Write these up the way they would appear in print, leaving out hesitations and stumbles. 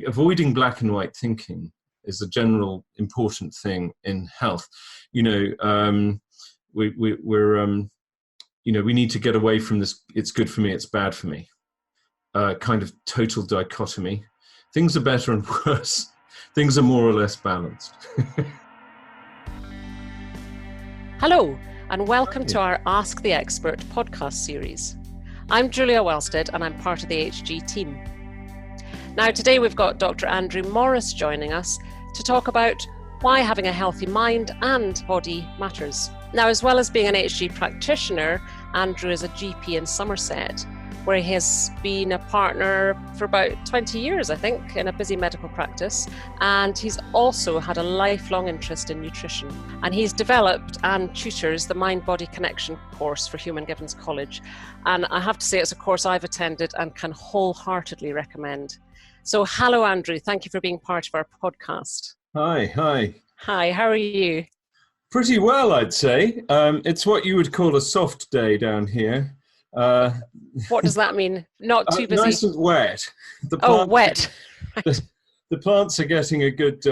avoiding black and white thinking is a general important thing in health. We need to get away from this "it's good for me, it's bad for me" kind of total dichotomy. Things are better and worse. Things are more or less balanced. Hello, and welcome to our Ask the Expert podcast series. I'm Julia Wellstead, and I'm part of the HG team. Now, today we've got Dr Andrew Morrice joining us to talk about why having a healthy mind and body matters. Now, as well as being an HG practitioner, Andrew is a GP in Somerset, where he has been a partner for about 20 years, I think, in a busy medical practice. And he's also had a lifelong interest in nutrition. And he's developed and tutors the Mind-Body Connection course for Human Givens College. And I have to say it's a course I've attended and can wholeheartedly recommend. So hello, Andrew. Thank you for being part of our podcast. Hi. Hi, how are you? Pretty well, I'd say. It's what you would call a soft day down here. What does that mean? Not too busy? Nice and wet. Wet. Right. The plants are getting a good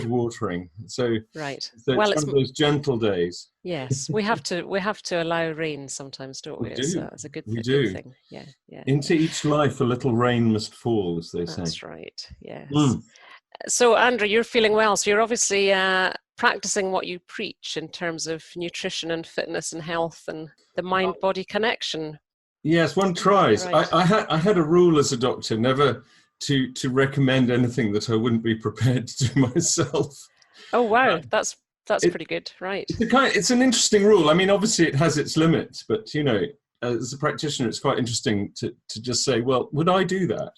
watering. So right. Well, it's one of those gentle days. Yes, we have to allow rain sometimes, don't we? We do. It's a good thing. Yeah. Into each life, a little rain must fall, as they say. That's right. Yes. So, Andrew, you're feeling well. So you're obviously practicing what you preach in terms of nutrition and fitness and health and the mind-body connection. Yes, one tries. Right. I had a rule as a doctor never to recommend anything that I wouldn't be prepared to do myself. Oh wow, that's pretty good, right? It's an interesting rule. I mean, obviously it has its limits, but as a practitioner, it's quite interesting to just say, well, would I do that?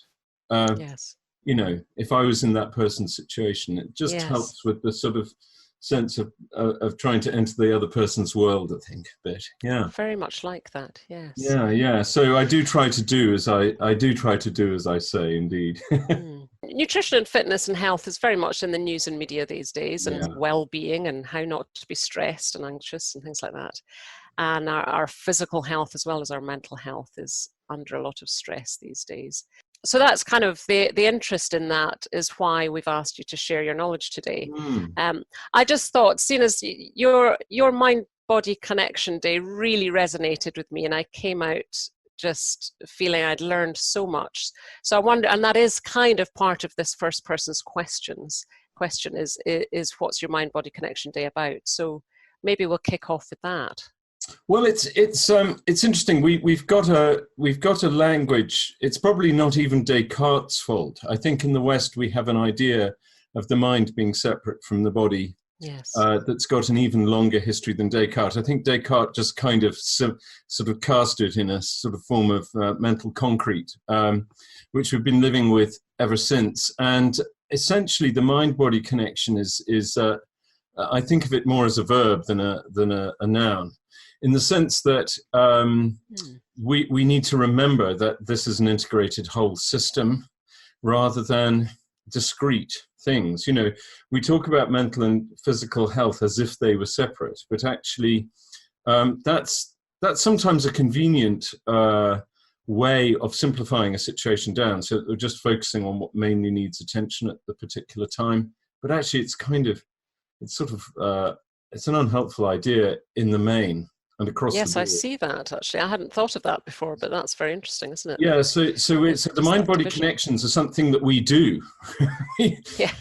Yes. If I was in that person's situation, it just helps with the sort of sense of trying to enter the other person's world, I think, a bit. Yeah. Very much like that, yes. Yeah. So I do try to do as I say, indeed. Nutrition and fitness and health is very much in the news and media these days, and well-being and how not to be stressed and anxious and things like that. And our physical health as well as our mental health is under a lot of stress these days. So that's kind of the interest in that is why we've asked you to share your knowledge today. I just thought, seeing as your mind-body connection day really resonated with me, and I came out just feeling I'd learned so much. So I wonder, and that is kind of part of this first person's question is what's your mind-body connection day about? So maybe we'll kick off with that. Well, it's interesting. We've got a language. It's probably not even Descartes' fault. I think in the West we have an idea of the mind being separate from the body. Yes. That's got an even longer history than Descartes. I think Descartes just kind of sort of cast it in a sort of form of mental concrete, which we've been living with ever since. And essentially, the mind-body connection is I think of it more as a verb than a noun. In the sense that we need to remember that this is an integrated whole system rather than discrete things. We talk about mental and physical health as if they were separate, but actually that's sometimes a convenient way of simplifying a situation down. So we're just focusing on what mainly needs attention at the particular time. But actually it's an unhelpful idea in the main. And across yes, the board. I see that actually. I hadn't thought of that before, but that's very interesting, isn't it? Yeah, so the mind-body connections are something that we do.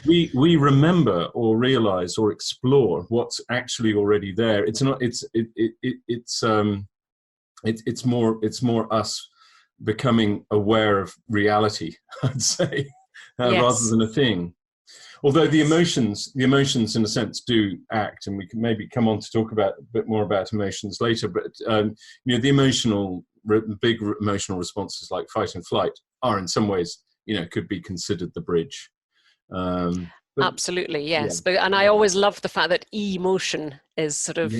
We remember or realize or explore what's actually already there. It's not. It's more us becoming aware of reality, I'd say, rather than a thing. Although the emotions in a sense do act, and we can maybe come on to talk a bit more about emotions later, but the big emotional responses like fight and flight are in some ways, could be considered the bridge. Absolutely, yes. Yeah. And I always love the fact that emotion is sort of,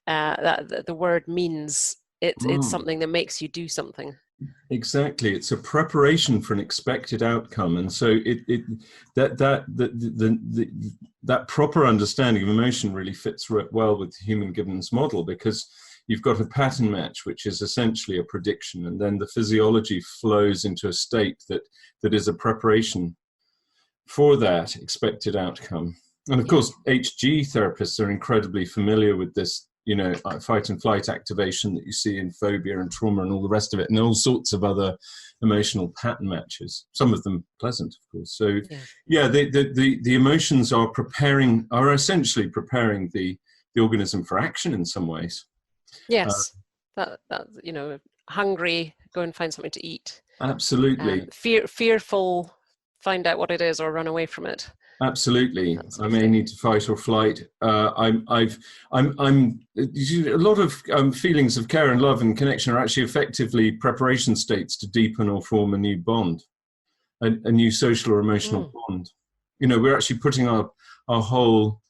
that the word means it's something that makes you do something. Exactly, it's a preparation for an expected outcome, and so that proper understanding of emotion really fits well with the Human Givens model, because you've got a pattern match, which is essentially a prediction, and then the physiology flows into a state that is a preparation for that expected outcome. And of course, HG therapists are incredibly familiar with this, fight and flight activation that you see in phobia and trauma and all the rest of it, and all sorts of other emotional pattern matches, some of them pleasant, of course. So the emotions are essentially preparing the organism for action in some ways. Yes, hungry, go and find something to eat. Absolutely. Fearful, find out what it is or run away from it. Absolutely. I may need to fight or flight. A lot of feelings of care and love and connection are actually effectively preparation states to deepen or form a new bond, a new social or emotional bond. We're actually putting our whole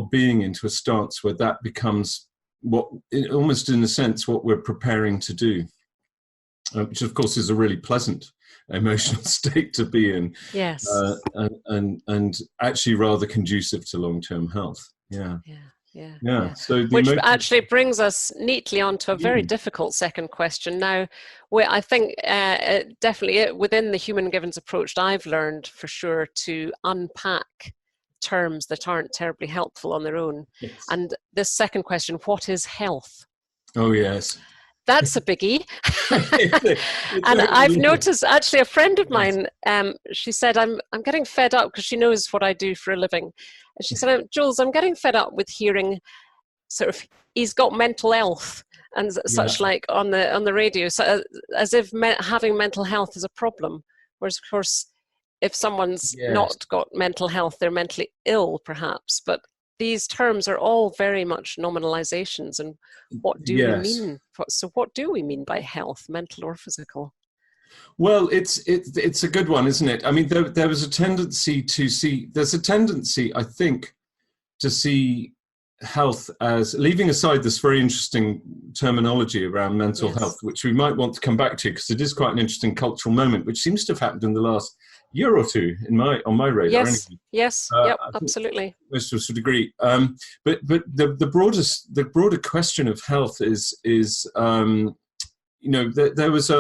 being into a stance where that becomes almost in a sense what we're preparing to do, which of course is a really pleasant emotional state to be in. Yes. And actually rather conducive to long-term health. Yeah. So which actually brings us neatly onto a very difficult second question. Now, I think definitely within the human givens approach, I've learned for sure to unpack terms that aren't terribly helpful on their own. Yes. And this second question, what is health? Oh, yes. That's a biggie. And I've noticed, actually, a friend of mine, she said, I'm getting fed up, because she knows what I do for a living. And she said, Jules, I'm getting fed up with hearing sort of, he's got mental health and such like on the radio, so as if having mental health is a problem. Whereas, of course, if someone's not got mental health, they're mentally ill, perhaps. But these terms are all very much nominalizations. And what do we mean? So what do we mean by health, mental or physical? Well, it's a good one, isn't it? I mean, there's a tendency, I think, to see health as, leaving aside this very interesting terminology around mental health, which we might want to come back to, because it is quite an interesting cultural moment, which seems to have happened in the last year or two on my radar. Yes, absolutely. Most of us would agree. But the broader question of health is there was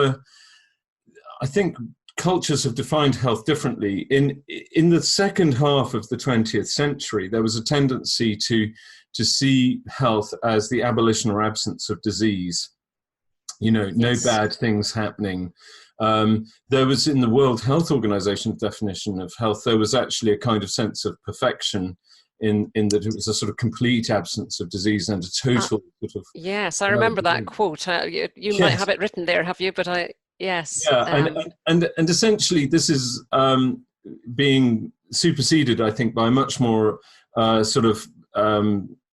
I think cultures have defined health differently. In the second half of the 20th century, there was a tendency to see health as the abolition or absence of disease. No bad things happening. There was, in the World Health Organization's definition of health, there was actually a kind of sense of perfection in that it was a sort of complete absence of disease and a total sort of... Yes, I remember that quote. You might have it written there, have you? But yes. Yeah, and essentially this is being superseded, I think, by a much more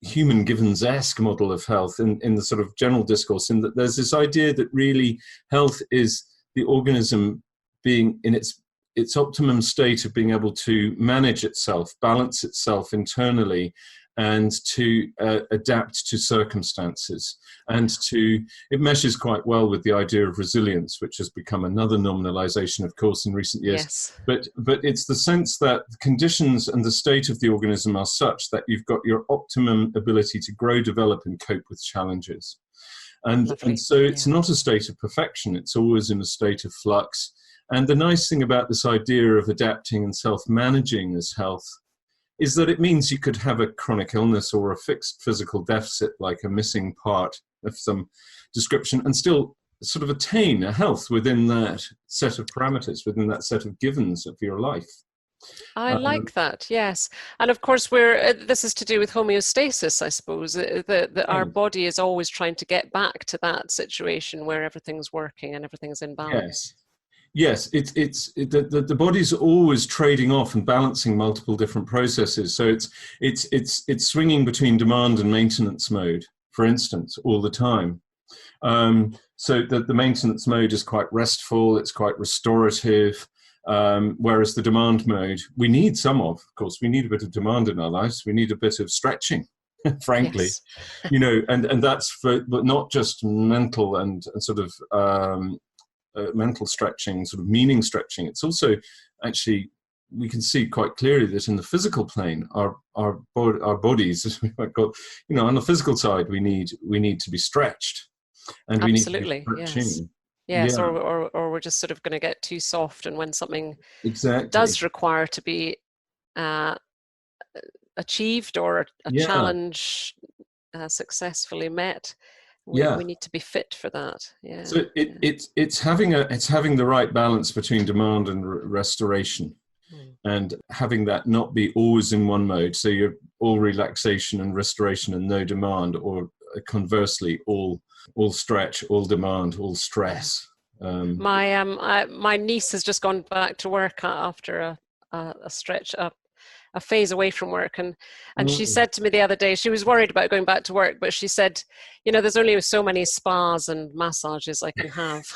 human givens-esque model of health in the sort of general discourse, in that there's this idea that really health is the organism being in its optimum state of being able to manage itself, balance itself internally, and to adapt to circumstances. And it meshes quite well with the idea of resilience, which has become another nominalization, of course, in recent years. Yes. But it's the sense that the conditions and the state of the organism are such that you've got your optimum ability to grow, develop, and cope with challenges. And so it's not a state of perfection. It's always in a state of flux. And the nice thing about this idea of adapting and self-managing as health is that it means you could have a chronic illness or a fixed physical deficit, like a missing part of some description, and still sort of attain a health within that set of parameters, within that set of givens of your life. I like that, yes. And of course, this is to do with homeostasis, I suppose. Our body is always trying to get back to that situation where everything's working and everything's in balance. Yes, the body's always trading off and balancing multiple different processes. So it's swinging between demand and maintenance mode, for instance, all the time. So the maintenance mode is quite restful, it's quite restorative. Whereas the demand mode, we need of course, we need a bit of demand in our lives. We need a bit of stretching, frankly, and that's but not just mental and sort of mental stretching, sort of meaning stretching. It's also actually, we can see quite clearly that in the physical plane, our bodies, as we've got, on the physical side, we need to be stretched, and we need to be stretching. Yes, Yeah, or we're just sort of going to get too soft, and when something exactly. does require to be uh, achieved, or a Yeah, challenge successfully met, yeah. we need to be fit for that. Yeah, So yeah. it's having the right balance between demand and restoration, Mm. and having that not be always in one mode. So you're all relaxation and restoration and no demand, or conversely, all stretch, all demand, all Yeah. stress. My niece has just gone back to work after a stretch, a phase away from work, and she Mm. said to me the other day, she was worried about going back to work, but she said, there's only so many spas and massages I can have.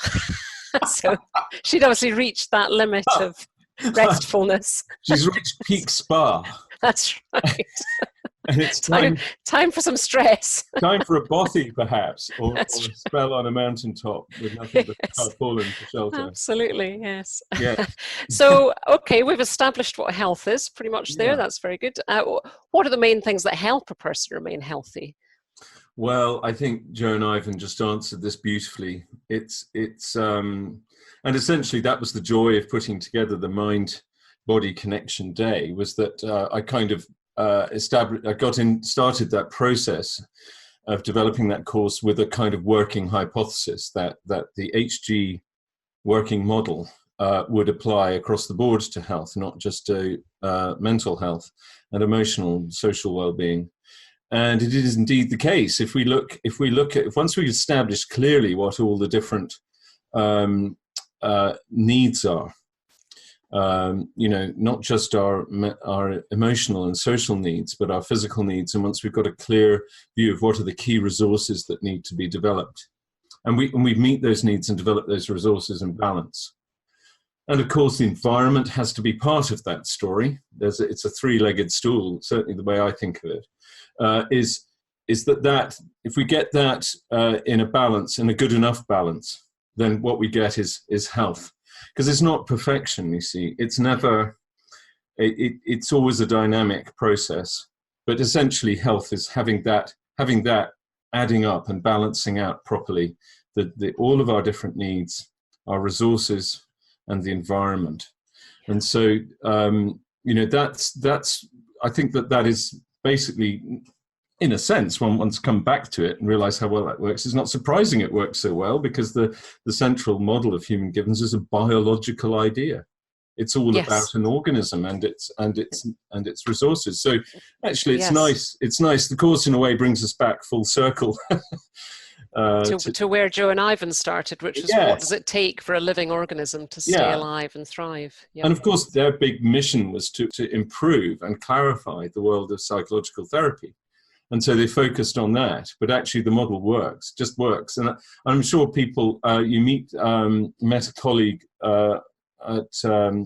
So she'd obviously reached that limit of restfulness. She's reached peak spa, That's right. and it's time time time for some stress. time for a bothy, perhaps, or That's a spell on a mountaintop with nothing right. but Yes. tarpaulin for shelter. Absolutely, yes. Yes. So, okay, we've established what health is pretty much there. Yeah. That's very good. What are the main things that help a person remain healthy? Well, I think Joe and Ivan just answered this beautifully. And essentially that was the joy of putting together the mind-body connection day, was that I kind of started that process of developing that course with a kind of working hypothesis that the HG working model would apply across the board to health, not just to mental health and emotional, social well-being. And it is indeed the case. If once we establish clearly what all the different needs are, not just our emotional and social needs, but our physical needs. And once we've got a clear view of what are the key resources that need to be developed, and we meet those needs and develop those resources in balance. And of course, the environment has to be part of that story. It's a three-legged stool, certainly the way I think of it. Is that if we get that in a balance, in a good enough balance, then what we get is health. Because it's not perfection, you see. It's never. It's always a dynamic process. But essentially, health is having that adding up and balancing out properly all of our different needs, our resources, and the environment. And so, that's. I think that is basically, in a sense, once come back to it and realize how well that works, it's not surprising it works so well, because the central model of human givens is a biological idea. It's all about an organism and its resources. So actually, it's nice. It's nice. The course, in a way, brings us back full circle to where Joe and Ivan started, which is what does it take for a living organism to stay alive and thrive? Yep. And of course, their big mission was to improve and clarify the world of psychological therapy. And so they focused on that. But actually, the model just works. And I'm sure people, met a colleague at a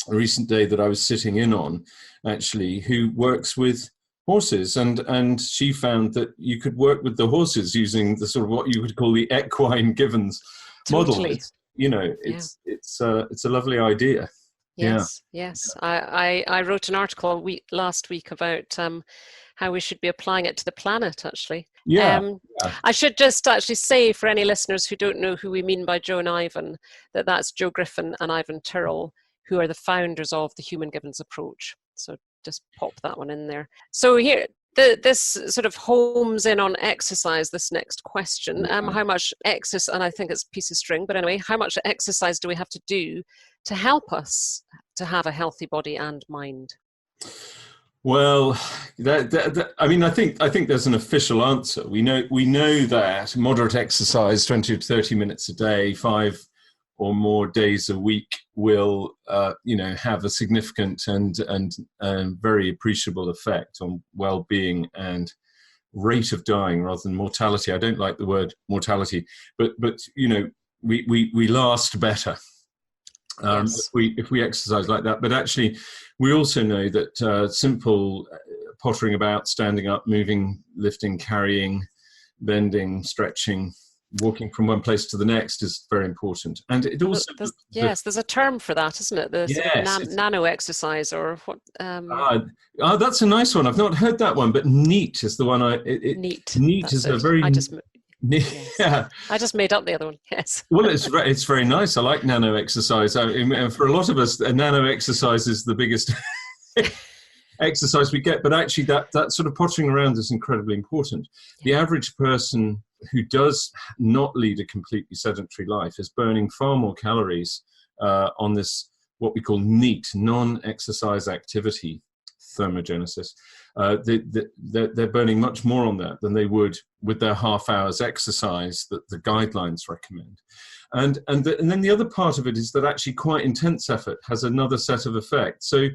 recent day that I was sitting in on, actually, who works with horses, and she found that you could work with the horses using the sort of what you would call the equine givens model. It's a lovely idea. Yes. I wrote an article last week about how we should be applying it to the planet, actually. I should just actually say, for any listeners who don't know who we mean by Joe and Ivan, that's Joe Griffin and Ivan Tyrrell, who are the founders of the Human Givens approach. So just pop that one in there. So here, this sort of homes in on exercise, this next question. How much exercise, and I think it's a piece of string, but anyway, how much exercise do we have to do to help us to have a healthy body and mind? Well, I think there's an official answer. We know that moderate exercise, 20 to 30 minutes a day, 5 or more days a week, will have a significant and very appreciable effect on well-being and rate of dying rather than mortality. I don't like the word mortality, but we last better if we exercise like that. But actually, we also know that simple pottering about, standing up, moving, lifting, carrying, bending, stretching, walking from one place to the next is very important. And it also there's a term for that, isn't it? The sort of nano exercise, or what? That's a nice one. I've not heard that one, but NEAT is the one. NEAT is a very Yes. Yeah. I just made up the other one. Yes. Well, it's very nice. I like nano exercise. For a lot of us, a nano exercise is the biggest exercise we get. But actually, that sort of pottering around is incredibly important. The average person who does not lead a completely sedentary life is burning far more calories on this, what we call NEAT, non-exercise activity thermogenesis. They're burning much more on that than they would with their half hours exercise that the guidelines recommend. And then the other part of it is that actually quite intense effort has another set of effects. So,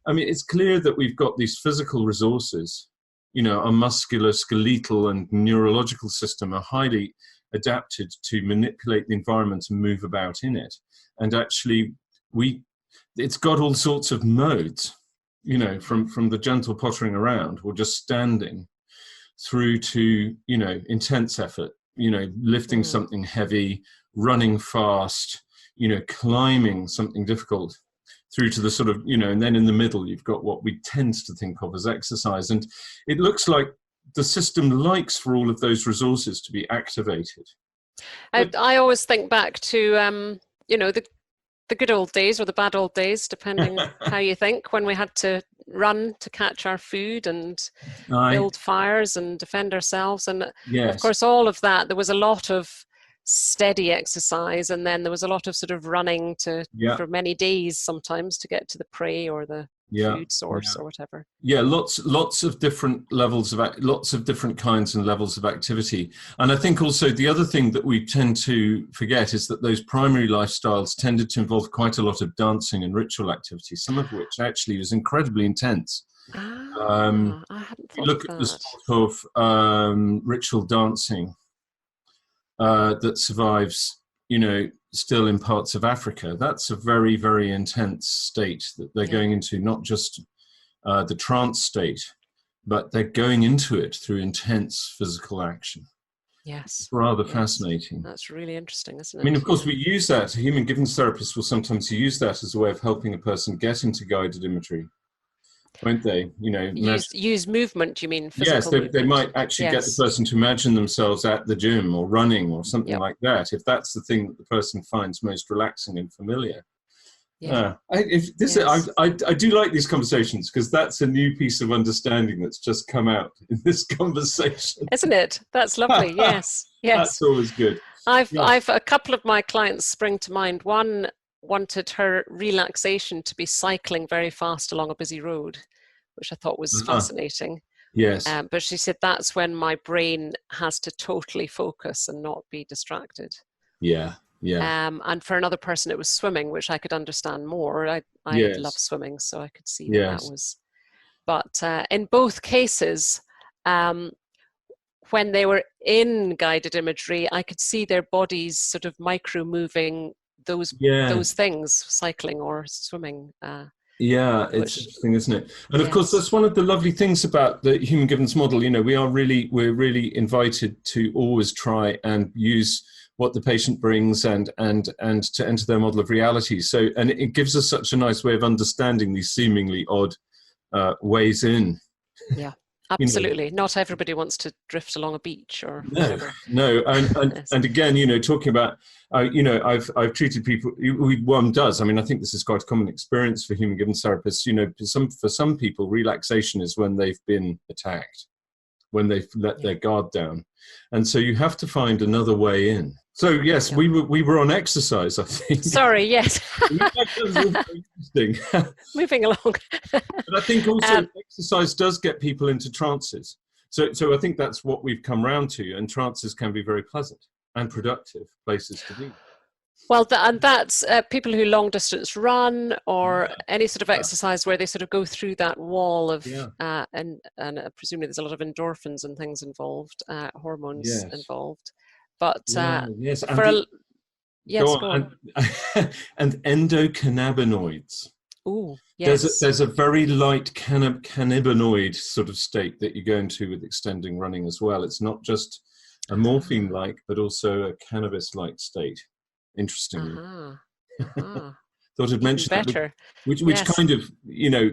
I mean, it's clear that we've got these physical resources, you know, our muscular, skeletal and neurological system are highly adapted to manipulate the environment and move about in it. And actually, it's got all sorts of modes, you know, from the gentle pottering around or just standing through to, you know, intense effort, you know, lifting something heavy, running fast, you know, climbing something difficult, through to the sort of, you know, and then in the middle, you've got what we tend to think of as exercise. And it looks like the system likes for all of those resources to be activated. I always think back to, you know, the good old days or the bad old days, depending how you think, when we had to run to catch our food and build fires and defend ourselves. And of course, all of that, there was a lot of steady exercise, and then there was a lot of sort of running for many days sometimes to get to the prey or the food source or whatever. Lots of different levels of lots of different kinds and levels of activity. And I think also the other thing that we tend to forget is that those primary lifestyles tended to involve quite a lot of dancing and ritual activity, some of which actually was incredibly intense. I hadn't thought look of at that. the sort of ritual dancing that survives, you know, still in parts of Africa. That's a very, very intense state that they're going into, not just the trance state, but they're going into it through intense physical action. Yes. It's rather fascinating. That's really interesting, isn't it? I mean, of course, we use that. Human givens therapists will sometimes use that as a way of helping a person get into guided imagery, won't they? You know, use movement, you mean physical movement? They might actually get the person to imagine themselves at the gym or running or something like that, if that's the thing that the person finds most relaxing and familiar. I do like these conversations, because that's a new piece of understanding that's just come out in this conversation. Isn't it? That's lovely. Yes. That's always good. I've a couple of my clients spring to mind. One wanted her relaxation to be cycling very fast along a busy road, which I thought was fascinating. Yes. But she said that's when my brain has to totally focus and not be distracted. Yeah. And for another person, it was swimming, which I could understand more. I love swimming, so I could see that was. But in both cases, when they were in guided imagery, I could see their bodies sort of micro moving those things, cycling or swimming. It's interesting, isn't it? And of course, that's one of the lovely things about the human givens model. You know, we're really invited to always try and use what the patient brings and to enter their model of reality. So, and it gives us such a nice way of understanding these seemingly odd ways in. Yeah. Absolutely. You know, not everybody wants to drift along a beach or whatever. No. And again, you know, talking about, you know, I've treated people, one does. I mean, I think this is quite a common experience for human givens therapists. You know, for some people, relaxation is when they've been attacked, when they've let their guard down. And so you have to find another way in. So yes, we were on exercise, I think. Sorry, yes. Interesting. Moving along. But I think also exercise does get people into trances. So I think that's what we've come round to, and trances can be very pleasant and productive places to be. Well, and that's people who long distance run or any sort of exercise where they sort of go through that wall of, and presumably there's a lot of endorphins and things involved, hormones involved. But and endocannabinoids. Oh, yes. There's a very light cannabinoid sort of state that you go into with extending running as well. It's not just a morphine-like, but also a cannabis-like state. Interestingly. Thought I'd mention better. That, which kind of, you know,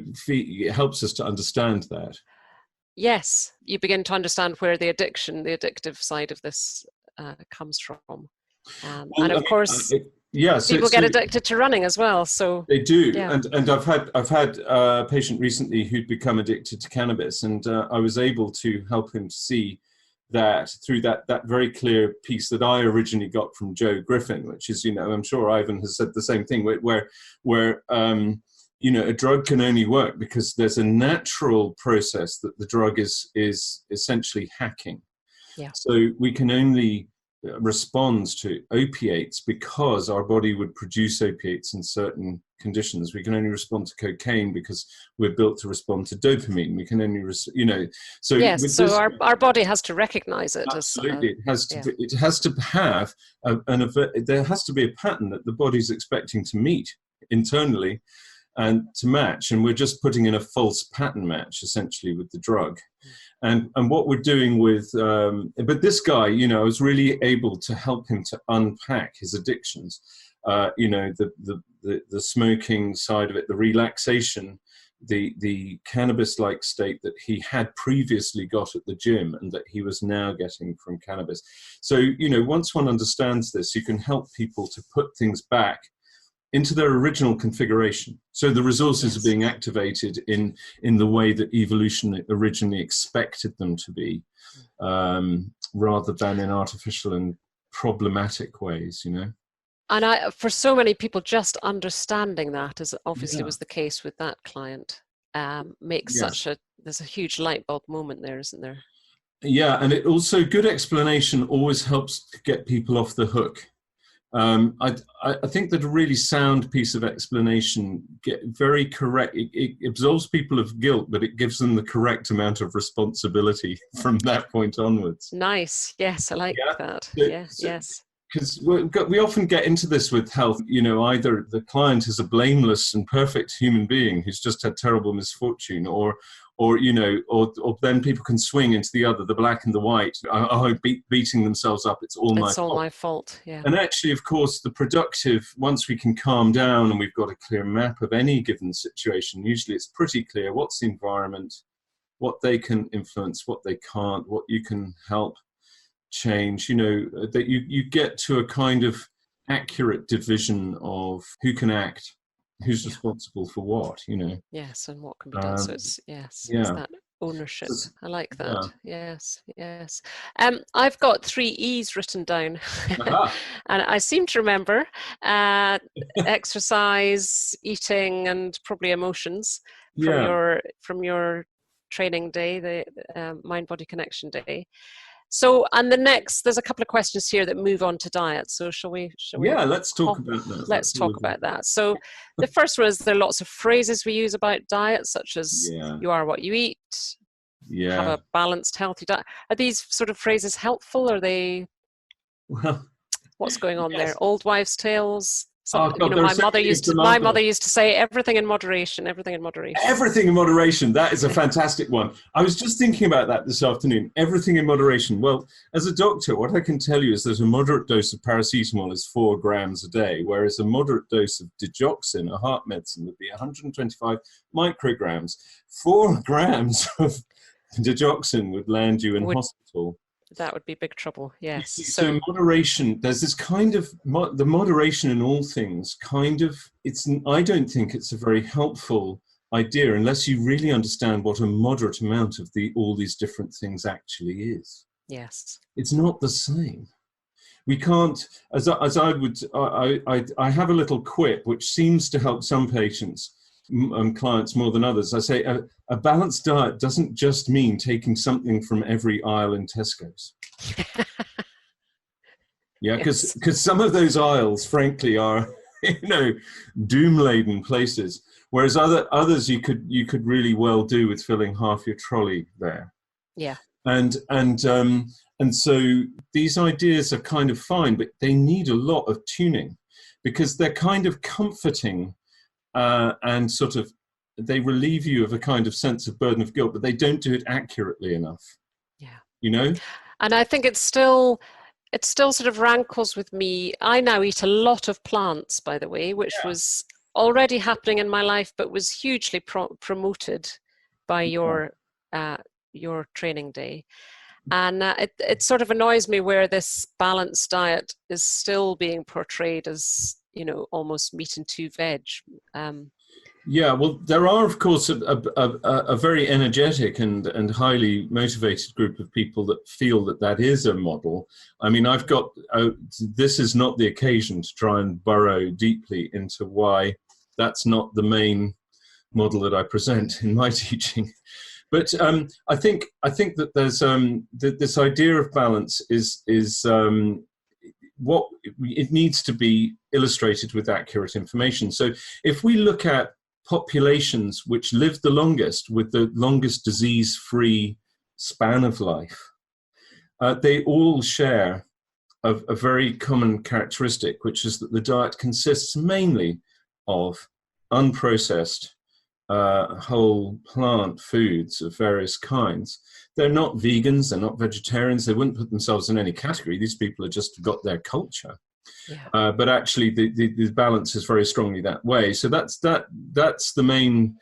helps us to understand that. Yes, you begin to understand where the addictive side of this comes from. And Well, I of mean, course, yeah, people get addicted to running as well. So they do, yeah. and I've had a patient recently who'd become addicted to cannabis, and I was able to help him see that through that very clear piece that I originally got from Joe Griffin, which is, I'm sure Ivan has said the same thing, where a drug can only work because there's a natural process that the drug is essentially hacking. Yeah. So we can only respond to opiates because our body would produce opiates in certain conditions. We can only respond to cocaine because we're built to respond to dopamine. We can only, so yes. So our body has to recognize it. Absolutely, it has to. It has to have there has to be a pattern that the body's expecting to meet internally and to match, and we're just putting in a false pattern match essentially with the drug. And what we're doing with, but this guy, I was really able to help him to unpack his addictions. The smoking side of it, the relaxation, the cannabis-like state that he had previously got at the gym and that he was now getting from cannabis. So, once one understands this, you can help people to put things back into their original configuration. So the resources are being activated in the way that evolution originally expected them to be, rather than in artificial and problematic ways, And for so many people, just understanding that, as obviously was the case with that client, makes there's a huge light bulb moment there, isn't there? Yeah, and it also, good explanation always helps to get people off the hook. I think that a really sound piece of explanation, very correct, it absolves people of guilt, but it gives them the correct amount of responsibility from that point onwards. Nice. Yes, I like that. Yes. Because we often get into this with health, either the client is a blameless and perfect human being who's just had terrible misfortune, or then people can swing into the other, the black and the white, beating themselves up. It's all my fault. Yeah. And actually, of course, the productive, once we can calm down and we've got a clear map of any given situation, usually it's pretty clear what's the environment, what they can influence, what they can't, what you can help change, that you get to a kind of accurate division of who can act, who's responsible for what, Yes, and what can be done. So it's it's that ownership. I like that. Yes. I've got 3 E's written down, and I seem to remember exercise, eating, and probably emotions from your training day, the mind-body connection day. So, and there's a couple of questions here that move on to diet. So shall we? Yeah, let's talk about that. Let's talk about that. So the first one is, there are lots of phrases we use about diet, such as you are what you eat, have a balanced, healthy diet. Are these sort of phrases helpful? Are they, what's going on there? Old wives' tales? My mother used to say everything in moderation, everything in moderation. Everything in moderation. That is a fantastic one. I was just thinking about that this afternoon. Everything in moderation. Well, as a doctor, what I can tell you is that a moderate dose of paracetamol is 4 grams a day, whereas a moderate dose of digoxin, a heart medicine, would be 125 micrograms. 4 grams of digoxin would land you in hospital. That would be big trouble, yes. So moderation, there's this kind of, the moderation in all things, I don't think it's a very helpful idea unless you really understand what a moderate amount of all these different things actually is. Yes. It's not the same. We can't, I have a little quip which seems to help some patients and clients more than others. I say a balanced diet doesn't just mean taking something from every aisle in Tesco's. Because some of those aisles, frankly, are doom-laden places, whereas others you could really well do with filling half your trolley there. Yeah. And so these ideas are kind of fine, but they need a lot of tuning, because they're kind of comforting. And sort of, they relieve you of a kind of sense of burden of guilt, but they don't do it accurately enough. Yeah. And I think it still sort of rankles with me. I now eat a lot of plants, by the way, which was already happening in my life, but was hugely promoted by your training day. And it sort of annoys me where this balanced diet is still being portrayed as, you know, almost meat and two veg. Yeah, well, there are, of course, a very energetic and highly motivated group of people that feel that that is a model. I mean, I've got, this is not the occasion to try and burrow deeply into why that's not the main model that I present in my teaching. But I think that there's this idea of balance is what it needs to be illustrated with accurate information. So if we look at populations which live the longest with the longest disease-free span of life, they all share a very common characteristic, which is that the diet consists mainly of unprocessed whole plant foods of various kinds. They're not vegans, they're not vegetarians, they wouldn't put themselves in any category. These people have just got their culture. Yeah. But actually the balance is very strongly that way. So that's the main,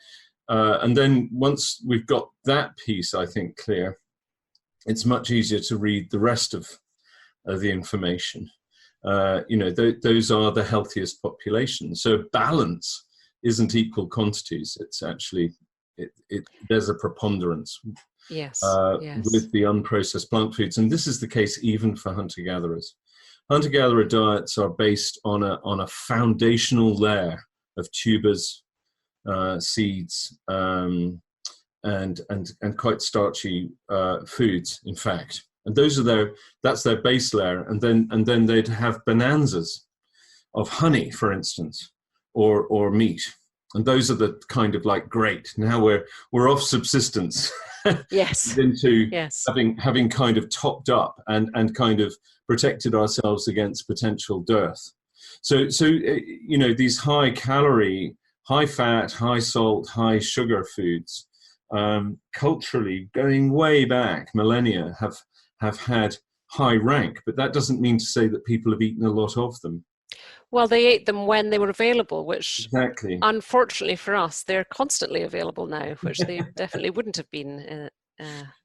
and then once we've got that piece, I think, clear, it's much easier to read the rest of the information. You know, those are the healthiest populations. So balance isn't equal quantities. It's actually, there's a preponderance. Yes, yes. With the unprocessed plant foods. And this is the case even for hunter-gatherers. Hunter-gatherer diets are based on a foundational layer of tubers, seeds, and quite starchy foods, in fact. And that's their base layer. And then they'd have bonanzas of honey, for instance, or meat. And those are the kind of like, great, now we're off subsistence. Yes. Into yes. having kind of topped up and kind of protected ourselves against potential dearth. So you know, these high calorie, high fat, high salt, high sugar foods, culturally going way back millennia have had high rank, but that doesn't mean to say that people have eaten a lot of them. Well, they ate them when they were available, which exactly. Unfortunately for us, they're constantly available now, which they definitely wouldn't have been.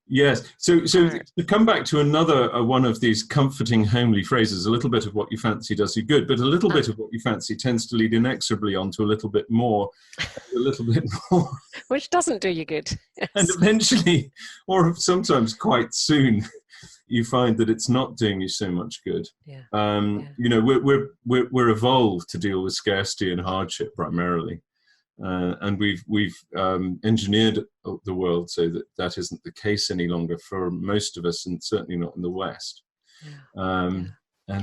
Yes. So to come back to another one of these comforting, homely phrases, a little bit of what you fancy does you good, but a little bit of what you fancy tends to lead inexorably onto a little bit more, Which doesn't do you good. Yes. And eventually, or sometimes quite soon, you find that it's not doing you so much good. Yeah. You know, we're evolved to deal with scarcity and hardship primarily, and we've engineered the world so that isn't the case any longer for most of us, and certainly not in the West. And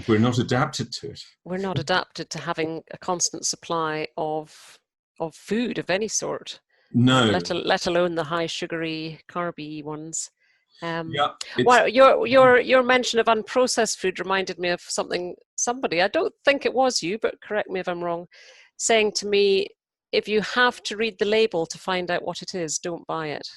we're not adapted to it. We're not adapted to having a constant supply of food of any sort. No. Let alone the high sugary, carby ones. Yeah, well, your mention of unprocessed food reminded me of somebody, I don't think it was you, but correct me if I'm wrong, saying to me, if you have to read the label to find out what it is, don't buy it.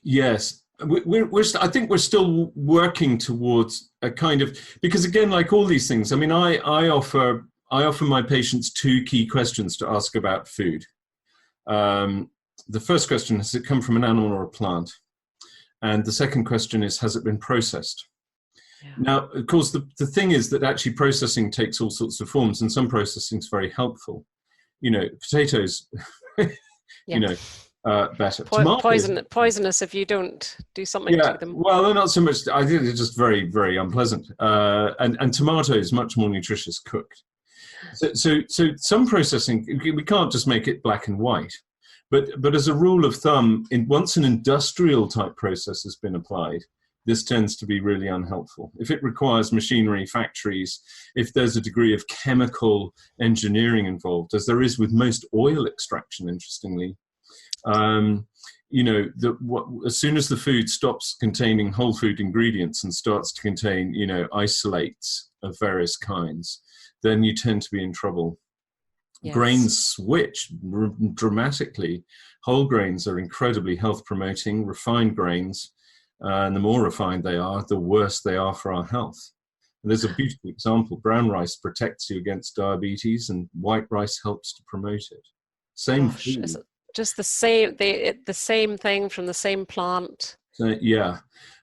Yes. I think we're still working towards a kind of, because again, like all these things, I mean, I offer my patients two key questions to ask about food. The first question, has it come from an animal or a plant? And the second question is, has it been processed? Yeah. Now, of course, the thing is that actually processing takes all sorts of forms, and some processing is very helpful. You know, potatoes, you know, better. Poisonous if you don't do something to them. Well, they're not so much, I think they're just very, very unpleasant. And tomatoes, much more nutritious cooked. So some processing, we can't just make it black and white. But as a rule of thumb, once an industrial type process has been applied, this tends to be really unhelpful. If it requires machinery, factories, if there's a degree of chemical engineering involved, as there is with most oil extraction, interestingly, you know, as soon as the food stops containing whole food ingredients and starts to contain, you know, isolates of various kinds, then you tend to be in trouble. Yes. Grains switch dramatically. Whole grains are incredibly health promoting. Refined grains, and the more refined they are, the worse they are for our health. And there's a beautiful example. Brown rice protects you against diabetes, and white rice helps to promote it. Same food. Is it just the same thing from the same plant? So, yeah.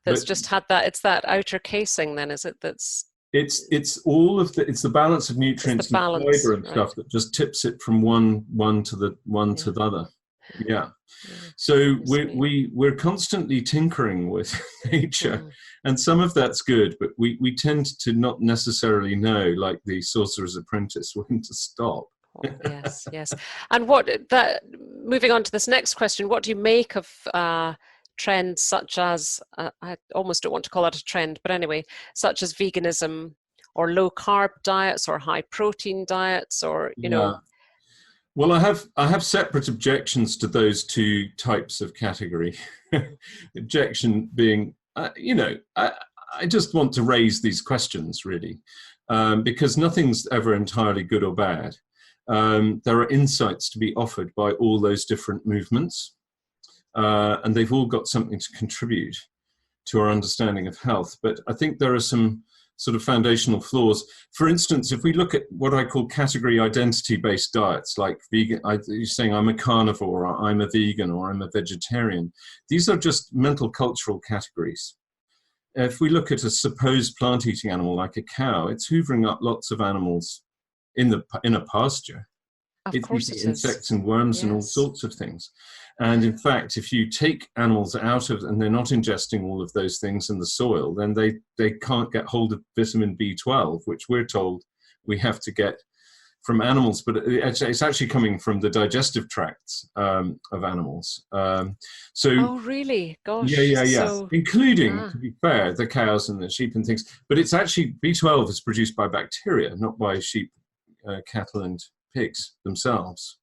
That's just had that, it's that outer casing then, is it? It's all of it's the balance of nutrients and fiber and stuff that just tips it from one to the other. Yeah. So we're constantly tinkering with nature, and some of that's good, but we tend to not necessarily know, like the Sorcerer's Apprentice, when to stop. Yes. And moving on to this next question, what do you make of trends such as, I almost don't want to call it a trend, but anyway, such as veganism or low carb diets or high protein diets, or, you know? Well, I have separate objections to those two types of category. Objection being, I just want to raise these questions, really, because nothing's ever entirely good or bad. There are insights to be offered by all those different movements. And they've all got something to contribute to our understanding of health. But I think there are some sort of foundational flaws. For instance, if we look at what I call category identity-based diets, like vegan, you're saying I'm a carnivore, or I'm a vegan, or I'm a vegetarian. These are just mental cultural categories. If we look at a supposed plant-eating animal like a cow, it's hoovering up lots of animals in a pasture. It's eating insects and worms and all sorts of things. And in fact, if you take animals out of, and they're not ingesting all of those things in the soil, then they can't get hold of vitamin B12, which we're told we have to get from animals, but it's actually coming from the digestive tracts of animals. Oh, really? Gosh. Yeah. So, including, to be fair, the cows and the sheep and things. But it's actually, B12 is produced by bacteria, not by sheep, cattle and pigs themselves.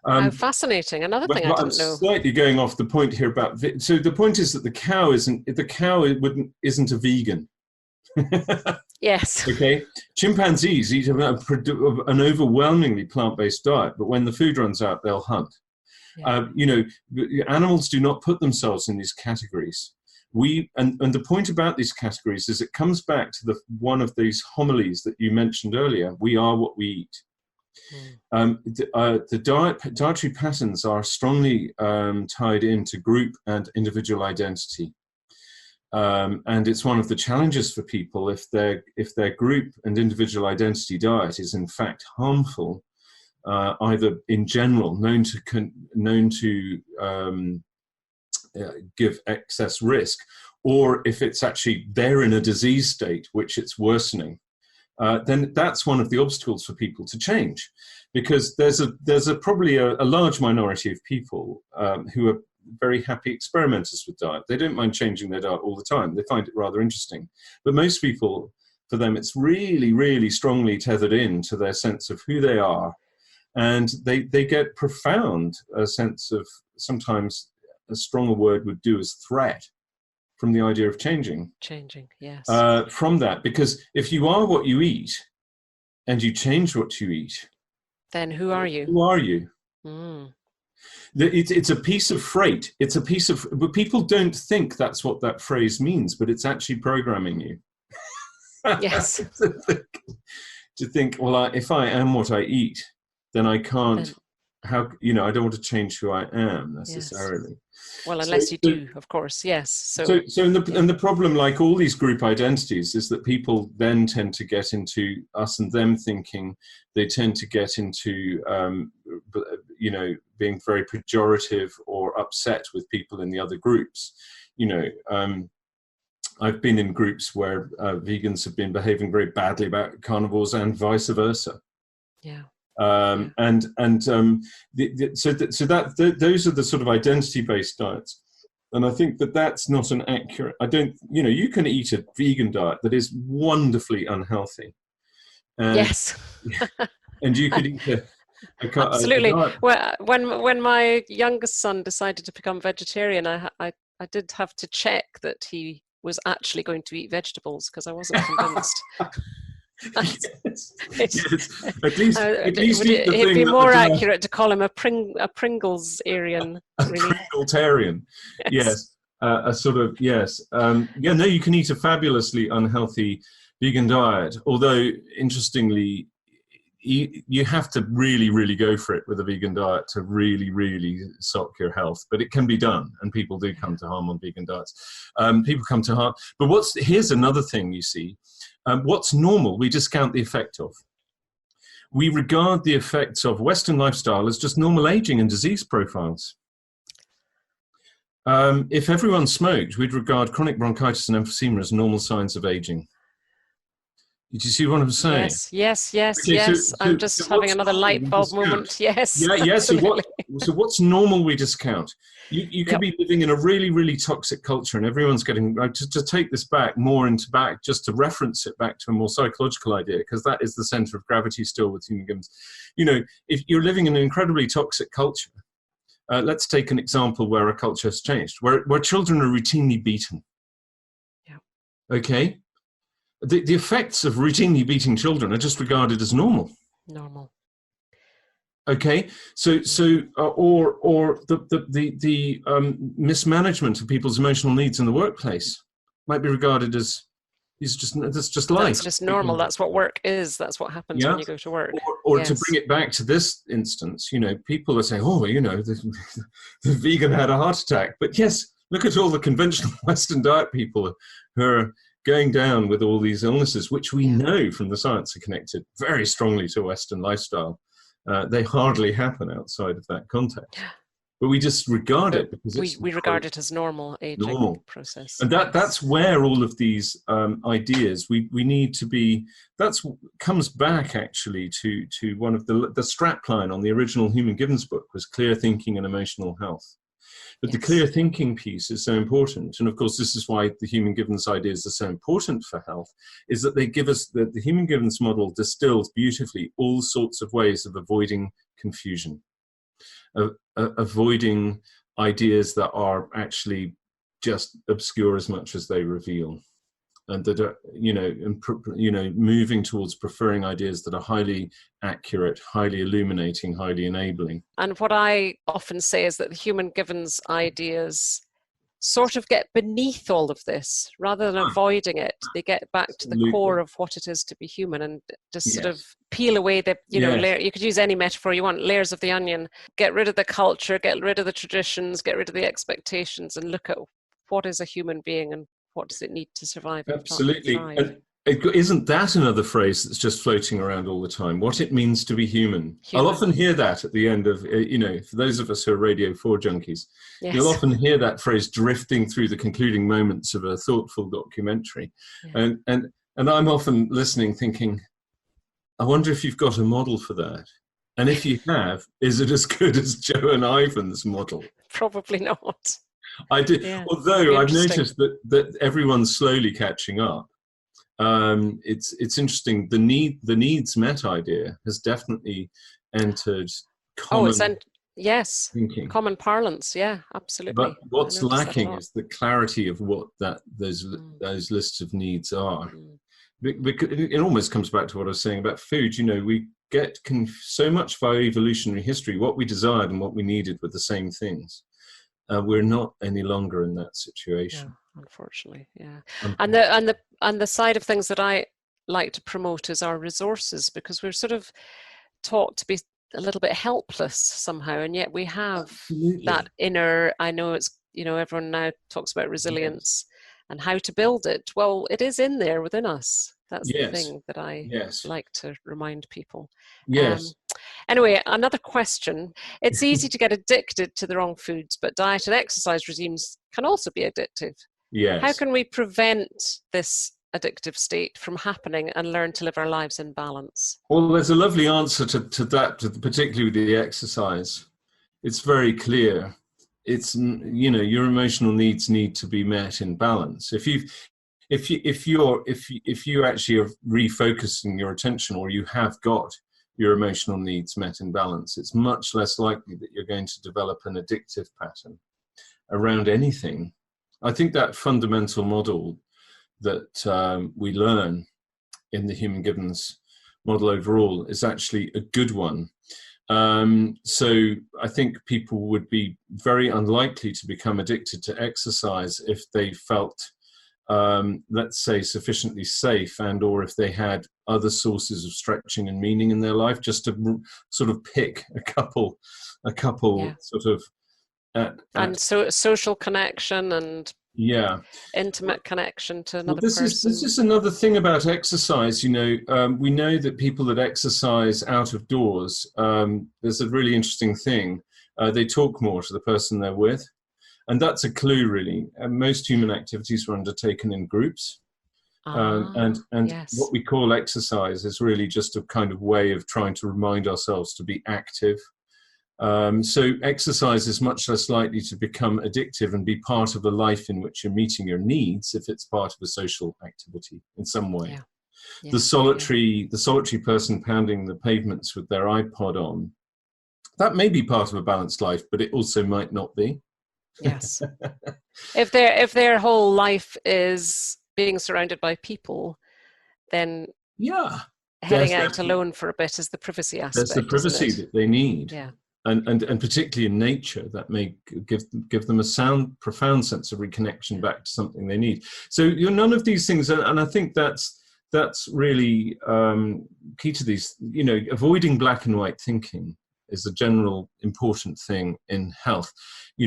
How fascinating! Another thing I didn't know. Slightly going off the point here about. So the point is that the cow isn't a vegan. Yes. Okay. Chimpanzees eat an overwhelmingly plant-based diet, but when the food runs out, they'll hunt. Yeah. Animals do not put themselves in these categories. And the point about these categories is it comes back to one of these homilies that you mentioned earlier. We are what we eat. The dietary patterns are strongly tied into group and individual identity, and it's one of the challenges for people if their group and individual identity diet is in fact harmful, either in general known to give excess risk, or if it's actually they're in a disease state which it's worsening. Then that's one of the obstacles for people to change, because there's probably a large minority of people who are very happy experimenters with diet. They don't mind changing their diet all the time. They find it rather interesting. But most people, for them, it's really, really strongly tethered in to their sense of who they are. And they get profound a sense of, sometimes a stronger word would do as threat, from the idea of changing. Yes. From that, because if you are what you eat, and you change what you eat, then who are you? Who are you? It's a piece of freight. But people don't think that's what that phrase means, but it's actually programming you. Yes. to think, well, if I am what I eat, then I can't. I don't want to change who I am necessarily. Yes. Well, unless you do, of course, yes. So the problem, like all these group identities, is that people then tend to get into us and them thinking. They tend to get into, being very pejorative or upset with people in the other groups. I've been in groups where vegans have been behaving very badly about carnivores and vice versa. Yeah. So those are the sort of identity-based diets, and I think that's not an accurate. You can eat a vegan diet that is wonderfully unhealthy. Yes, and you could eat absolutely. Well, when my youngest son decided to become vegetarian, I did have to check that he was actually going to eat vegetables, because I wasn't convinced. Yes. At least it'd be more accurate to call him a Pringles-arian. Really. Pringletarian. Yes. A sort of, yes. You can eat a fabulously unhealthy vegan diet, although interestingly you have to really, really go for it with a vegan diet to really, really sock your health. But it can be done, and people do come to harm on vegan diets. People come to harm. But here's another thing you see. What's normal, we discount the effect of. We regard the effects of Western lifestyle as just normal aging and disease profiles. If everyone smoked, we'd regard chronic bronchitis and emphysema as normal signs of aging. Did you see what I'm saying? Yes. Okay, I'm just having another light bulb moment. Yes. Yeah. So what's normal we discount. You could be living in a really, really toxic culture, and everyone's getting to take this back just to reference it back to a more psychological idea, because that is the center of gravity still with human givens. If you're living in an incredibly toxic culture, let's take an example where a culture has changed, where children are routinely beaten. Yeah. Okay. The effects of routinely beating children are just regarded as normal. Normal. Okay, so or the mismanagement of people's emotional needs in the workplace might be regarded as that's just life. That's just normal. That's what work is. That's what happens when you go to work. Or to bring it back to this instance, people are saying, the vegan had a heart attack. But yes, look at all the conventional Western diet people who are going down with all these illnesses, which we know from the science are connected very strongly to Western lifestyle. They hardly happen outside of that context. But we just regard it because we regard it as normal aging process. And that's where all of these ideas we need to be. Comes back actually to one of the strapline on the original Human Givens book was clear thinking and emotional health. But the clear thinking piece is so important. And of course, this is why the Human Givens ideas are so important for health, is that they give us, the Human Givens model distills beautifully all sorts of ways of avoiding confusion, avoiding ideas that are actually just obscure as much as they reveal. And that are, moving towards preferring ideas that are highly accurate, highly illuminating, highly enabling. And what I often say is that the Human Givens ideas sort of get beneath all of this rather than avoiding it. They get back to the core of what it is to be human and just sort of peel away the, layer. You could use any metaphor you want, layers of the onion, get rid of the culture, get rid of the traditions, get rid of the expectations, and look at what is a human being and what does it need to survive? Absolutely. And isn't that another phrase that's just floating around all the time? What it means to be human. I'll often hear that at the end of, for those of us who are Radio 4 junkies, you'll often hear that phrase drifting through the concluding moments of a thoughtful documentary. Yeah. And I'm often listening thinking, I wonder if you've got a model for that. And if you have, is it as good as Joe and Ivan's model? Probably not. I did, although I've noticed that everyone's slowly catching up. It's interesting. The needs met idea has definitely entered common thinking. Common parlance. Yeah, absolutely. But what's lacking is the clarity of what those lists of needs are. It almost comes back to what I was saying about food. We get so much via evolutionary history. What we desired and what we needed were the same things. We're not any longer in that situation. Yeah, unfortunately, yeah. And the side of things that I like to promote is our resources, because we're sort of taught to be a little bit helpless somehow, and yet we have that inner. I know it's everyone now talks about resilience and how to build it. Well, it is in there within us. That's the thing that I like to remind people. Yes. Anyway, another question. It's easy to get addicted to the wrong foods, but diet and exercise regimes can also be addictive. Yes. How can we prevent this addictive state from happening and learn to live our lives in balance? Well, there's a lovely answer to that, particularly with the exercise. It's very clear. It's, your emotional needs need to be met in balance. If you actually are refocusing your attention, or you have got your emotional needs met in balance, it's much less likely that you're going to develop an addictive pattern around anything. I think that fundamental model that we learn in the Human Givens model overall is actually a good one. So I think people would be very unlikely to become addicted to exercise if they felt let's say, sufficiently safe, and or if they had other sources of stretching and meaning in their life, just to sort of pick a couple sort of and so social connection and intimate connection to another person. This is another thing about exercise. We know that people that exercise out of doors, there's a really interesting thing. They talk more to the person they're with. And that's a clue, really. Most human activities are undertaken in groups. And what we call exercise is really just a kind of way of trying to remind ourselves to be active. So exercise is much less likely to become addictive and be part of a life in which you're meeting your needs if it's part of a social activity in some way. The solitary person pounding the pavements with their iPod on, that may be part of a balanced life, but it also might not be. Yes. If their whole life is being surrounded by people, then heading out alone for a bit is the privacy aspect. There's the privacy that they need. Yeah. And particularly in nature, that may give them a profound sense of reconnection back to something they need. So none of these things, and I think that's really key to these. Avoiding black and white thinking is a general important thing in health. We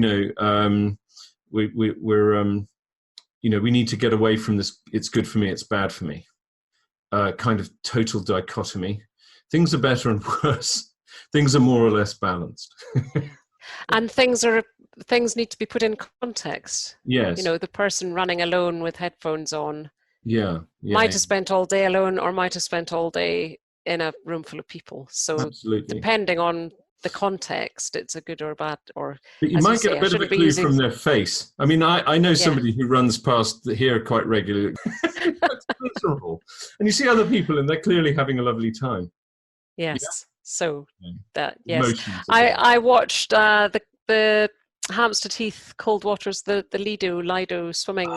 need to get away from this. It's good for me, it's bad for me. Kind of total dichotomy. Things are better and worse. Things are more or less balanced. And things need to be put in context. Yes. The person running alone with headphones on might have spent all day alone, or might have spent all day in a room full of people. So absolutely, depending on the context, it's a good or bad, or but you might get a bit of a clue from their face. I mean, I know somebody who runs past here quite regularly. That's miserable. And you see other people and they're clearly having a lovely time. Yes. Yeah? So that, yes. I watched the Hampstead Heath Cold Waters, the Lido swimming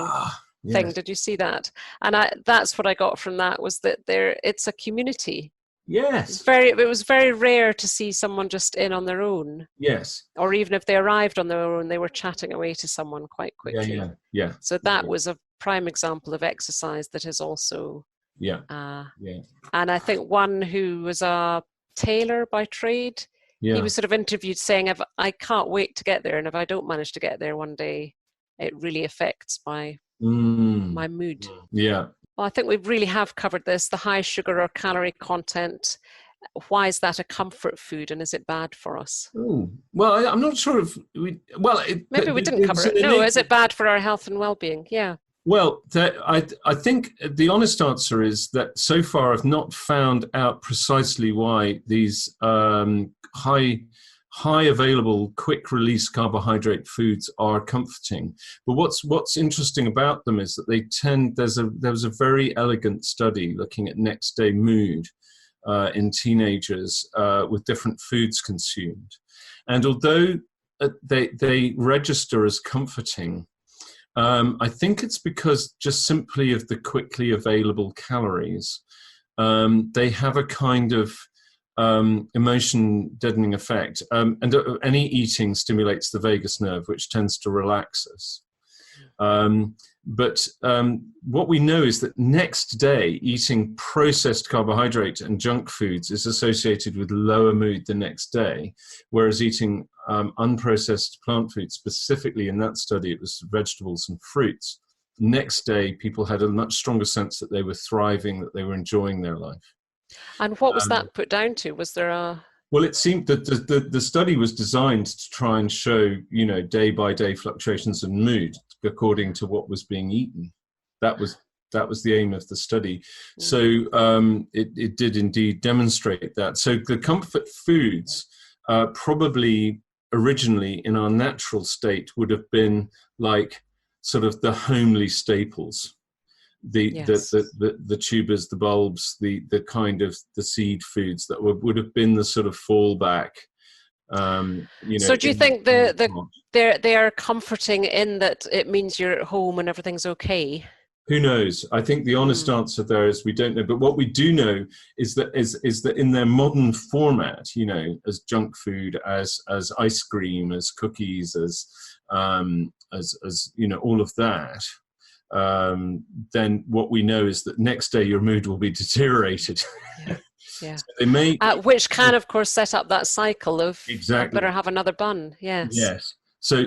thing. Did you see that? And that's what I got from that, was that it's a community. Yes. It was very rare to see someone just in on their own. Yes. Or even if they arrived on their own, they were chatting away to someone quite quickly. Yeah. So that was a prime example of exercise that is also and I think one who was a tailor by trade, he was sort of interviewed saying, if I can't wait to get there, and if I don't manage to get there one day, it really affects my mood. Yeah. Well, I think we really have covered this, the high sugar or calorie content. Why is that a comfort food, and is it bad for us? Oh, well, I'm not sure if maybe we didn't cover it. No, is it bad for our health and well-being? Yeah. Well, I think the honest answer is that so far I've not found out precisely why these high available, quick release carbohydrate foods are comforting. But what's interesting about them is that there was a very elegant study looking at next day mood in teenagers with different foods consumed, and although they register as comforting, I think it's because just simply of the quickly available calories. They have a kind of emotion deadening effect. And any eating stimulates the vagus nerve, which tends to relax us. But what we know is that next day, eating processed carbohydrate and junk foods is associated with lower mood the next day, whereas eating unprocessed plant foods, specifically in that study, it was vegetables and fruits. Next day, people had a much stronger sense that they were thriving, that they were enjoying their life. And what was that put down to? Was there a... Well, it seemed that the study was designed to try and show, day-by-day fluctuations in mood according to what was being eaten. That was the aim of the study. So it did indeed demonstrate that. So the comfort foods probably originally in our natural state would have been like sort of the homely staples. The tubers, the bulbs, the kind of the seed foods that would have been the sort of fallback. So do you think they are comforting in that it means you're at home and everything's okay? Who knows? I think the honest answer there is we don't know. But what we do know is that in their modern format, as junk food, as ice cream, as cookies, as all of that. then what we know is that next day your mood will be deteriorated. Yeah. Yeah. So they may, which can, of course, set up that cycle of exactly. I better have another bun. Yes. Yes. So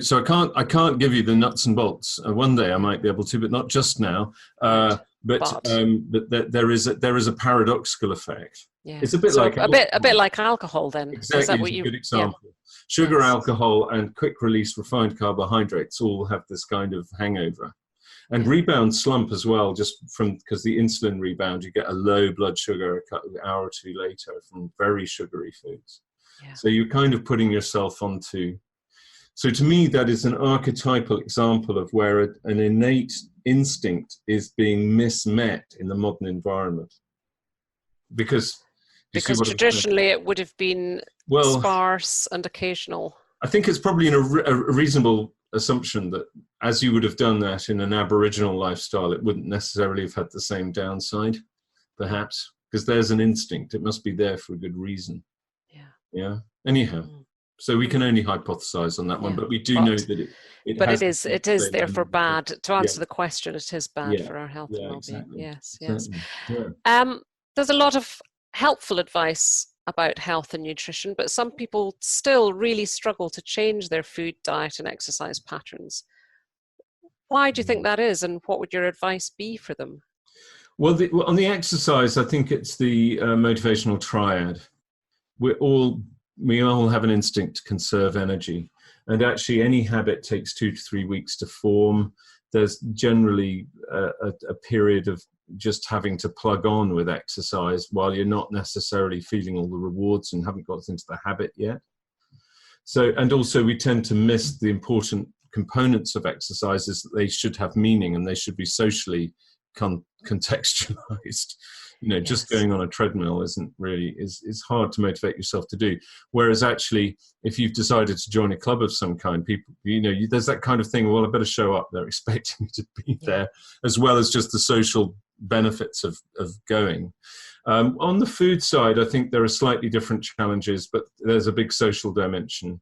I can't give you the nuts and bolts. One day I might be able to, but not just now. But there is a paradoxical effect. Yeah. It's a bit like a bit like alcohol. Then exactly. Is that It's a good example. Yeah. Sugar, alcohol, and quick release refined carbohydrates all have this kind of hangover. And rebound slump as well, just because the insulin rebound, you get a low blood sugar an hour or two later from very sugary foods. Yeah. So you're kind of putting yourself onto. So to me, that is an archetypal example of where an innate instinct is being mismet in the modern environment. Because traditionally it would have been sparse and occasional. I think it's probably a reasonable assumption that as you would have done that in an Aboriginal lifestyle, it wouldn't necessarily have had the same downside, perhaps, because there's an instinct. It must be there for a good reason. Yeah. Anyhow, so we can only hypothesize on that one, but we do know that it is therefore bad. To answer the question, it is bad for our health and well-being. Exactly. Yes. Yeah. There's a lot of helpful advice about health and nutrition, but some people still really struggle to change their food, diet, and exercise patterns. Why do you think that is, and what would your advice be for them? Well, on the exercise, I think it's the motivational triad. We all have an instinct to conserve energy, and actually any habit takes 2 to 3 weeks to form. There's generally a period of just having to plug on with exercise while you're not necessarily feeling all the rewards and haven't got into the habit yet. So, and also we tend to miss the important components of exercise is that they should have meaning and they should be socially contextualized. Just going on a treadmill isn't really, is hard to motivate yourself to do. Whereas actually, if you've decided to join a club of some kind, people, there's that kind of thing, well, I better show up. They're expecting me to be there, as well as just the social benefits of going. On the food side, I think there are slightly different challenges, but there's a big social dimension.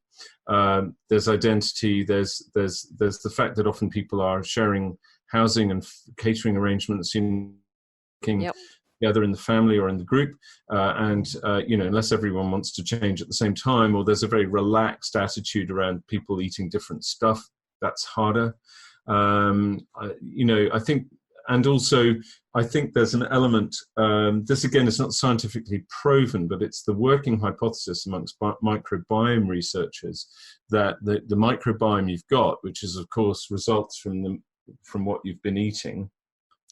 There's identity. There's the fact that often people are sharing housing and catering arrangements together in the family or in the group, and unless everyone wants to change at the same time, or there's a very relaxed attitude around people eating different stuff, that's harder. I think, and also I think there's an element, this again is not scientifically proven, but it's the working hypothesis amongst microbiome researchers that the microbiome you've got, which is of course results from what you've been eating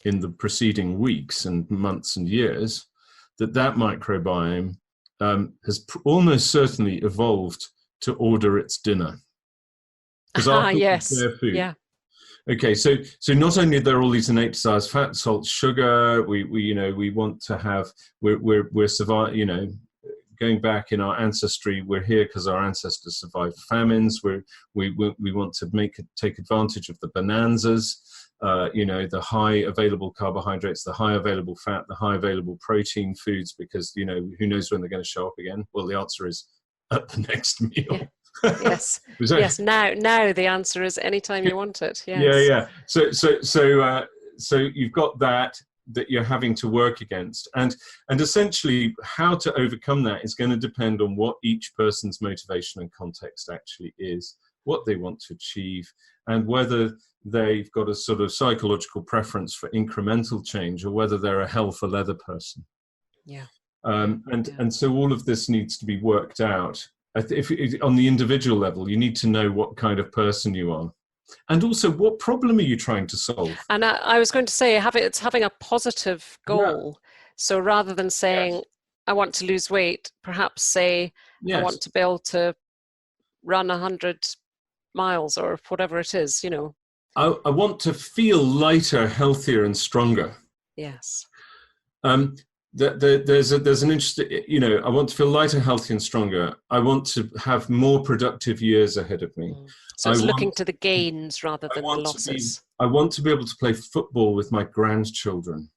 in the preceding weeks and months and years, that microbiome has almost certainly evolved to order its dinner. Yes. Their food. Yeah. Okay, so not only are there all these innate desires, fat, salt, sugar, we want to have, we're surviving, going back in our ancestry, we're here because our ancestors survived famines. We want to take advantage of the bonanzas, the high available carbohydrates, the high available fat, the high available protein foods, because, who knows when they're going to show up again? Well, the answer is at the next meal. Yeah. Yes. Yes. Now the answer is anytime you want it. Yes. Yeah. So you've got that you're having to work against, and essentially how to overcome that is going to depend on what each person's motivation and context actually is, what they want to achieve, and whether they've got a sort of psychological preference for incremental change or whether they're a hell for leather person. Yeah. And so all of this needs to be worked out. If on the individual level, you need to know what kind of person you are. And also, what problem are you trying to solve? And I was going to say, it's having a positive goal. Yeah. So rather than saying, I want to lose weight, perhaps say, I want to be able to run 100 miles or whatever it is, I want to feel lighter, healthier, and stronger. Yes. There's an interesting, I want to feel lighter, healthy, and stronger. I want to have more productive years ahead of me. So it's looking to the gains rather than the losses. I want to be able to play football with my grandchildren.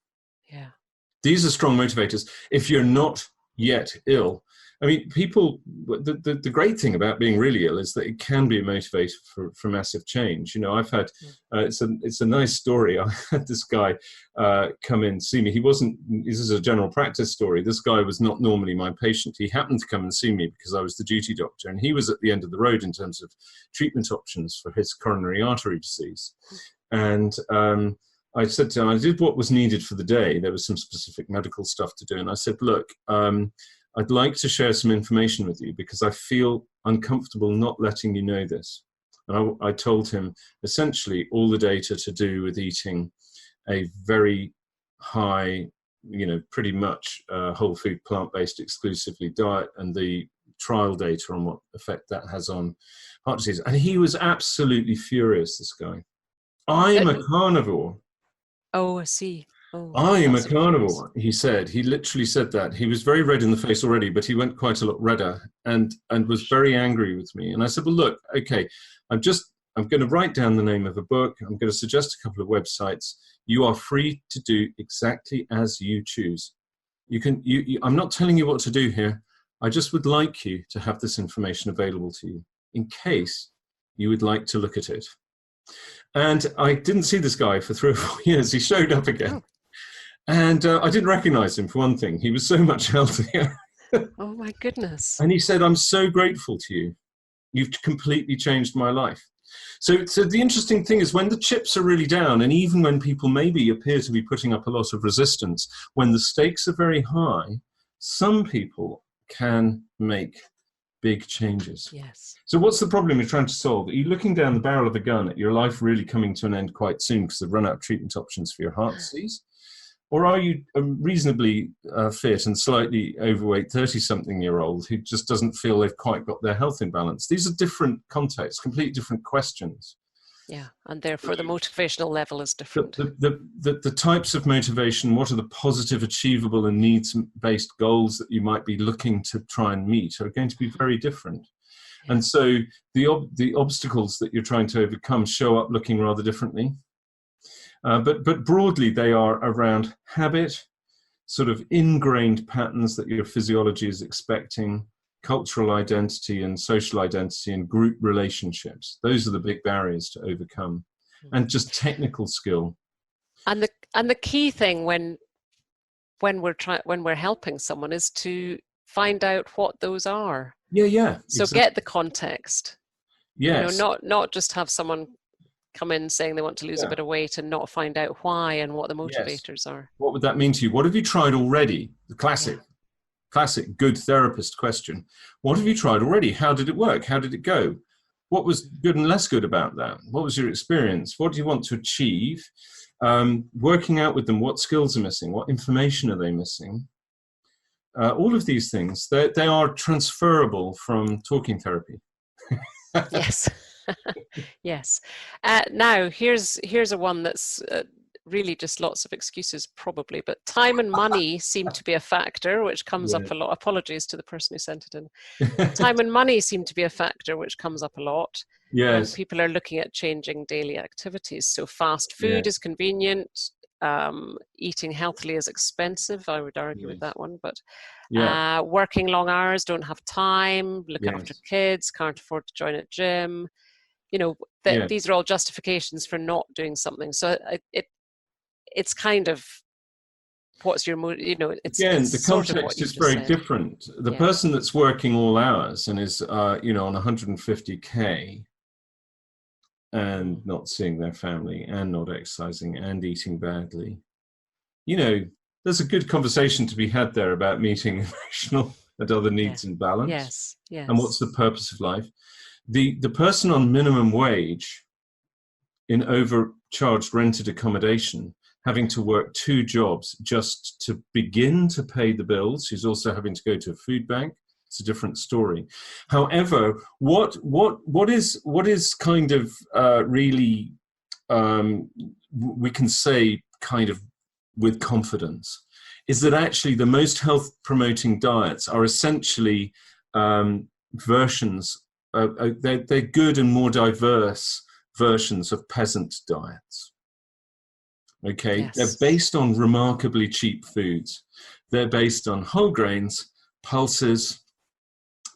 Yeah. These are strong motivators. If you're not yet ill, I mean, people, the great thing about being really ill is that it can be a motivator for massive change. You know, I've had, it's a nice story. I had this guy come in, see me. This is a general practice story. This guy was not normally my patient. He happened to come and see me because I was the duty doctor, and he was at the end of the road in terms of treatment options for his coronary artery disease. And I said to him, I did what was needed for the day. There was some specific medical stuff to do. And I said, look, I'd like to share some information with you because I feel uncomfortable not letting you know this. And I told him essentially all the data to do with eating a very high, you know, pretty much whole food, plant-based exclusively diet, and the trial data on what effect that has on heart disease. And he was absolutely furious, this guy. I'm a carnivore. Oh, I see. Oh, I am a carnivore, he said. He literally said that. He was very red in the face already, but he went quite a lot redder and was very angry with me. And I said, well, look, okay, I'm going to write down the name of a book. I'm going to suggest a couple of websites. You are free to do exactly as you choose. I'm not telling you what to do here. I just would like you to have this information available to you in case you would like to look at it. And I didn't see this guy for 3 or 4 years. He showed up again. And I didn't recognize him, for one thing. He was so much healthier. Oh, my goodness. And he said, I'm so grateful to you. You've completely changed my life. So the interesting thing is when the chips are really down, and even when people maybe appear to be putting up a lot of resistance, when the stakes are very high, some people can make big changes. Yes. So what's the problem you're trying to solve? Are you looking down the barrel of a gun at your life really coming to an end quite soon because they've run out of treatment options for your heart disease? Or are you a reasonably fit and slightly overweight 30-something-year-old who just doesn't feel they've quite got their health in balance? These are different contexts, completely different questions. Yeah, and therefore the motivational level is different. The types of motivation, what are the positive, achievable and needs-based goals that you might be looking to try and meet are going to be very different. Yeah. And so the obstacles that you're trying to overcome show up looking rather differently. But broadly, they are around habit, sort of ingrained patterns that your physiology is expecting, cultural identity and social identity and group relationships. Those are the big barriers to overcome, and just technical skill. And the key thing when we're helping someone is to find out what those are. Yeah. So exactly. Get the context. Yes. You know, not just have someone come in saying they want to lose a bit of weight and not find out why and what the motivators are. What would that mean to you? What have you tried already? The classic good therapist question. What have you tried already? How did it work? How did it go? What was good and less good about that? What was your experience? What do you want to achieve? Working out with them what skills are missing, what information are they missing? All of these things, they are transferable from talking therapy. Yes. Yes. Now, here's a one that's really just lots of excuses probably, but time and money seem to be a factor, which comes up a lot. Apologies to the person who sent it in. Time and money seem to be a factor, which comes up a lot. Yes. People are looking at changing daily activities. So fast food is convenient. Eating healthily is expensive. I would argue with that one, but working long hours, don't have time, look after kids, can't afford to join a gym. You know, these are all justifications for not doing something. So it's kind of what's your, it's again, it's the context is very different. The person that's working all hours and is, on 150K and not seeing their family and not exercising and eating badly, there's a good conversation to be had there about meeting emotional and other needs and balance. Yes. And what's the purpose of life? The person on minimum wage in overcharged rented accommodation, having to work 2 jobs just to begin to pay the bills, who's also having to go to a food bank, it's a different story. However, what is kind of really, we can say kind of with confidence, is that actually the most health promoting diets are essentially versions. They're good and more diverse versions of peasant diets. Okay, yes. They're based on remarkably cheap foods. They're based on whole grains, pulses,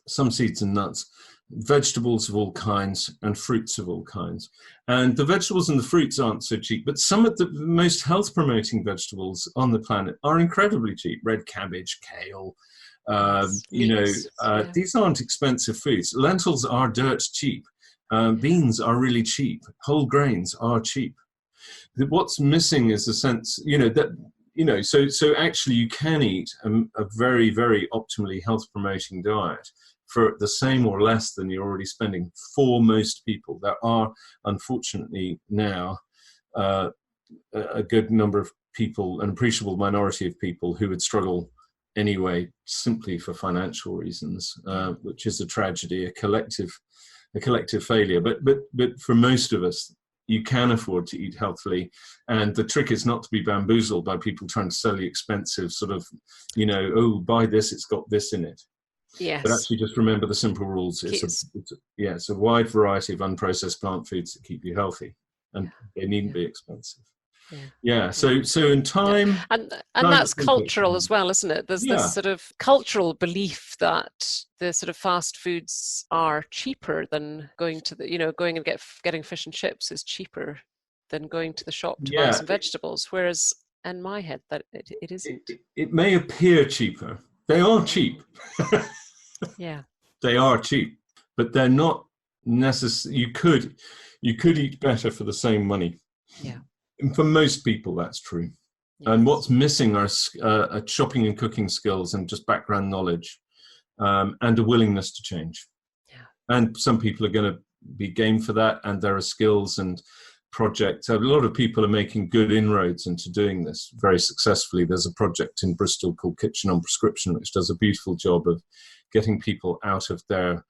some seeds and nuts, vegetables of all kinds, and fruits of all kinds. And the vegetables and the fruits aren't so cheap, but some of the most health-promoting vegetables on the planet are incredibly cheap. Red cabbage, kale, these aren't expensive foods. Lentils are dirt cheap. Beans are really cheap. Whole grains are cheap. What's missing is the sense, so actually you can eat a very, very optimally health-promoting diet for the same or less than you're already spending for most people. There are, unfortunately, now a good number of people, an appreciable minority of people who would struggle anyway, simply for financial reasons, which is a tragedy, a collective failure. But for most of us, you can afford to eat healthily, and the trick is not to be bamboozled by people trying to sell you expensive sort of, buy this, it's got this in it. Yes. But actually just remember the simple rules. It's a wide variety of unprocessed plant foods that keep you healthy, and they needn't be expensive. So in time, and that's cultural as well, isn't it? There's this sort of cultural belief that the sort of fast foods are cheaper than going to the getting fish and chips is cheaper than going to the shop to buy some vegetables, whereas in my head that it isn't. It may appear cheaper. They are cheap. They are cheap, but they're not necessary. You could eat better for the same money. And for most people, that's true. And what's missing are shopping and cooking skills and just background knowledge, and a willingness to change. And some people are going to be game for that, and there are skills and projects. A lot of people are making good inroads into doing this very successfully. There's a project in Bristol called Kitchen on Prescription, which does a beautiful job of getting people out of their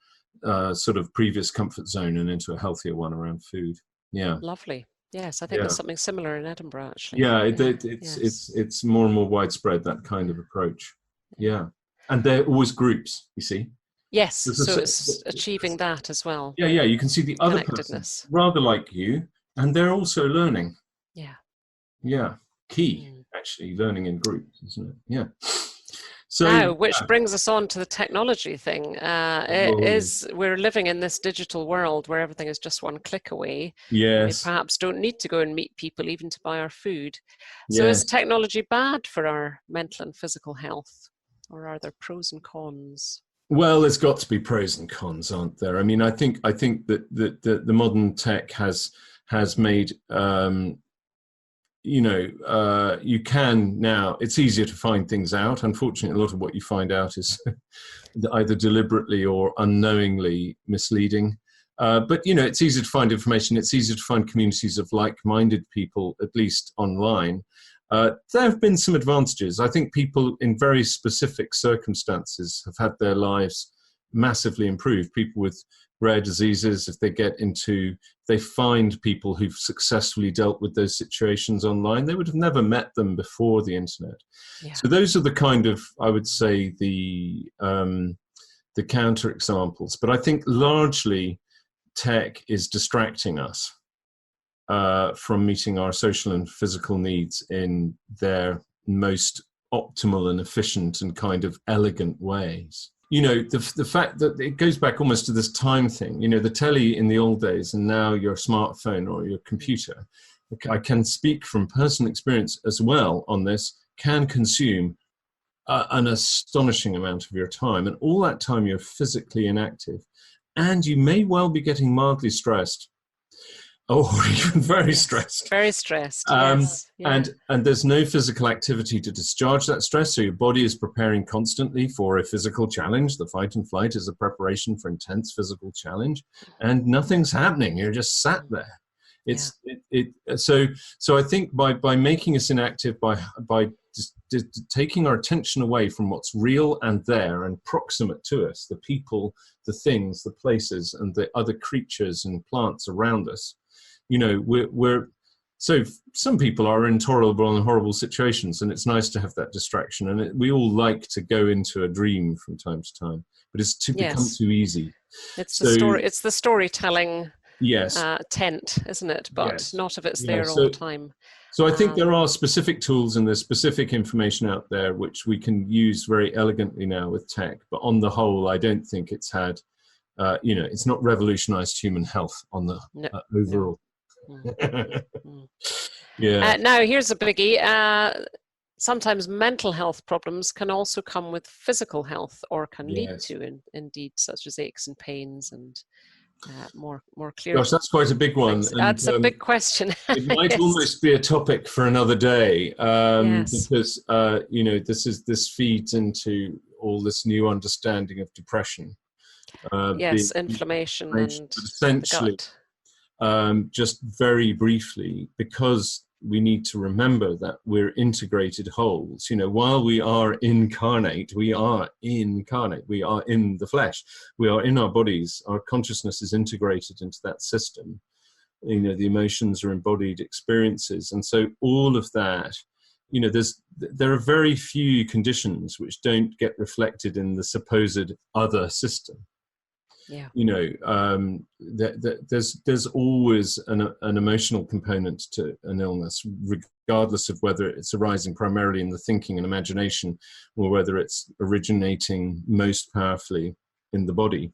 sort of previous comfort zone and into a healthier one around food. Lovely. Yes, I think there's something similar in Edinburgh, actually. It's more and more widespread, that kind of approach. And they're always groups, you see. Yes, so it's achieving that as well. You can see the other person rather like you, and they're also learning. Key, actually, learning in groups, isn't it? So now, which brings us on to the technology thing. We're living in this digital world where everything is just one click away. Yes. We perhaps don't need to go and meet people even to buy our food. So is technology bad for our mental and physical health, or are there pros and cons? Well, there's got to be pros and cons, aren't there? I mean, I think that the modern tech has made you can now, it's easier to find things out. Unfortunately, a lot of what you find out is either deliberately or unknowingly misleading. But, it's easier to find information. It's easier to find communities of like-minded people, at least online. There have been some advantages. I think people in very specific circumstances have had their lives massively improved. People with rare diseases, if they find people who've successfully dealt with those situations online, they would have never met them before the internet. So those are the kind of, I would say, the counter examples. But I think largely tech is distracting us from meeting our social and physical needs in their most optimal and efficient and kind of elegant ways. The fact that it goes back almost to this time thing, the telly in the old days and now your smartphone or your computer, I can speak from personal experience as well on this, can consume an astonishing amount of your time. And all that time you're physically inactive, and you may well be getting mildly stressed. Or even very stressed. Very stressed, And there's no physical activity to discharge that stress, so your body is preparing constantly for a physical challenge. The fight and flight is a preparation for intense physical challenge, and nothing's happening. You're just sat there. So I think by making us inactive, by just taking our attention away from what's real and there and proximate to us, the people, the things, the places, and the other creatures and plants around us, so some people are in intolerable and horrible situations, and it's nice to have that distraction. And we all like to go into a dream from time to time, but it's become too easy. It's the storytelling Yes. tent, isn't it? But Yes. not if it's Yeah. there all the time. So I think there are specific tools and there's specific information out there which we can use very elegantly now with tech. But on the whole, I don't think it's had, it's not revolutionized human health on the overall. No. Yeah. Now, here's a biggie. Sometimes mental health problems can also come with physical health, or can lead to, indeed, such as aches and pains and more clear. Gosh, that's quite a big one. That's a big question. It might almost be a topic for another day, because this feeds into all this new understanding of depression. Inflammation and essentially, just very briefly, because we need to remember that we're integrated wholes. While we are incarnate, we are in the flesh, we are in our bodies, our consciousness is integrated into that system. The emotions are embodied experiences. And so all of that, there are very few conditions which don't get reflected in the supposed other system. Yeah. There's always an emotional component to an illness, regardless of whether it's arising primarily in the thinking and imagination, or whether it's originating most powerfully in the body.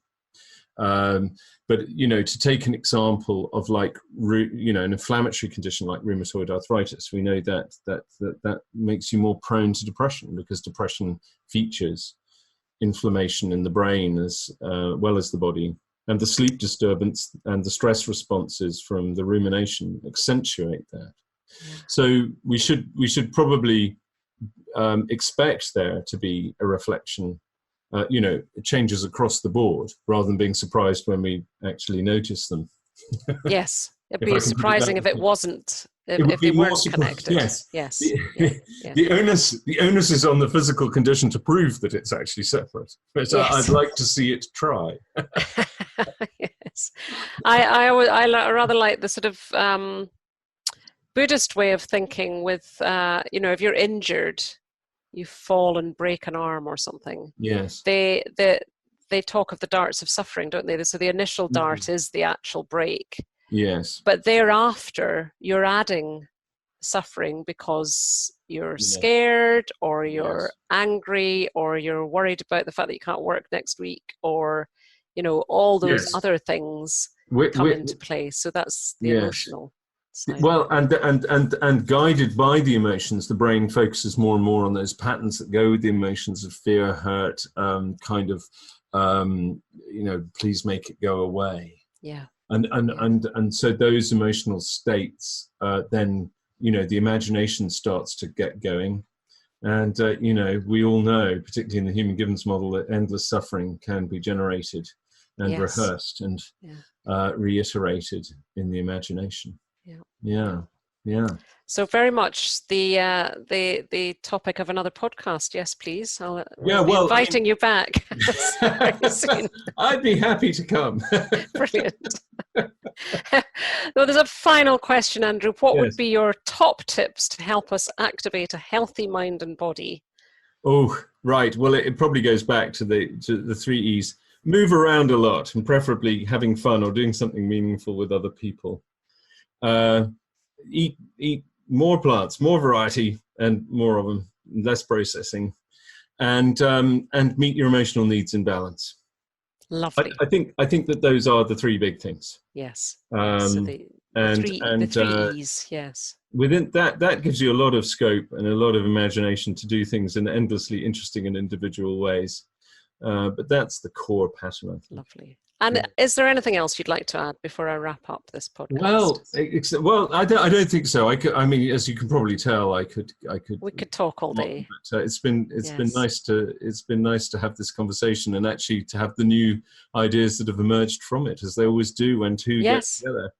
But to take an example of an inflammatory condition like rheumatoid arthritis, we know that makes you more prone to depression, because depression features inflammation in the brain as well as the body, and the sleep disturbance and the stress responses from the rumination accentuate that. So we should probably expect there to be a reflection, changes across the board, rather than being surprised when we actually notice them. Yes, it'd be surprising if it wasn't. If they weren't connected. Yes. The onus is on the physical condition to prove that it's actually separate. But I'd like to see it try. Yes, I rather like the sort of Buddhist way of thinking. With if you're injured, you fall and break an arm or something. Yes. They talk of the darts of suffering, don't they? So the initial dart is the actual break. Yes. But thereafter, you're adding suffering because you're scared, or you're angry, or you're worried about the fact that you can't work next week, or, all those other things come into play. So that's the emotional side. Well, and guided by the emotions, the brain focuses more and more on those patterns that go with the emotions of fear, hurt, please make it go away. Yeah. And so those emotional states, then, the imagination starts to get going. And, we all know, particularly in the human givens model, that endless suffering can be generated and rehearsed and reiterated in the imagination. Yeah. So very much the topic of another podcast. Yes, please. We'll be inviting you back very soon. I'd be happy to come. Brilliant. Well, there's a final question, Andrew. What would be your top tips to help us activate a healthy mind and body? Oh, right. Well, it probably goes back to the 3 E's. Move around a lot, and preferably having fun or doing something meaningful with other people. Eat more plants, more variety, and more of them, less processing, and meet your emotional needs in balance. Lovely. I think that those are the 3 big things. Yes. So the 3 E's. Yes. Within that gives you a lot of scope and a lot of imagination to do things in endlessly interesting and individual ways. But that's the core pattern, I think. Lovely. And is there anything else you'd like to add before I wrap up this podcast? Well, I don't think so. I mean, as you can probably tell, I could. We could talk all day. But it's been nice to have this conversation, and actually to have the new ideas that have emerged from it, as they always do when two get together.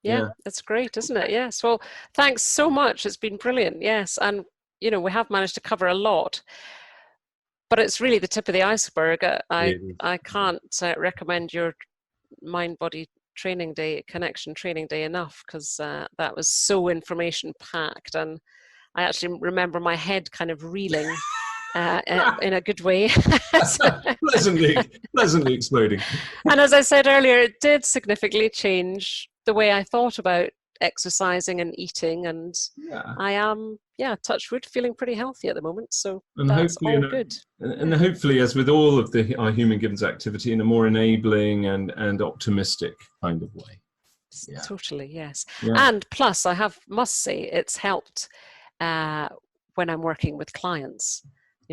Yeah, that's great, isn't it? Yes. Well, thanks so much. It's been brilliant. Yes, and we have managed to cover a lot. But it's really the tip of the iceberg. I can't recommend your mind-body training day, connection training day enough, because that was so information-packed. And I actually remember my head kind of reeling in a good way. pleasantly exploding. And as I said earlier, it did significantly change the way I thought about exercising and eating, and I am, touch wood, feeling pretty healthy at the moment, so and that's all good. And hopefully, as with all of our human givens activity, in a more enabling and optimistic kind of way. Totally, yes. And plus, must say, it's helped when I'm working with clients.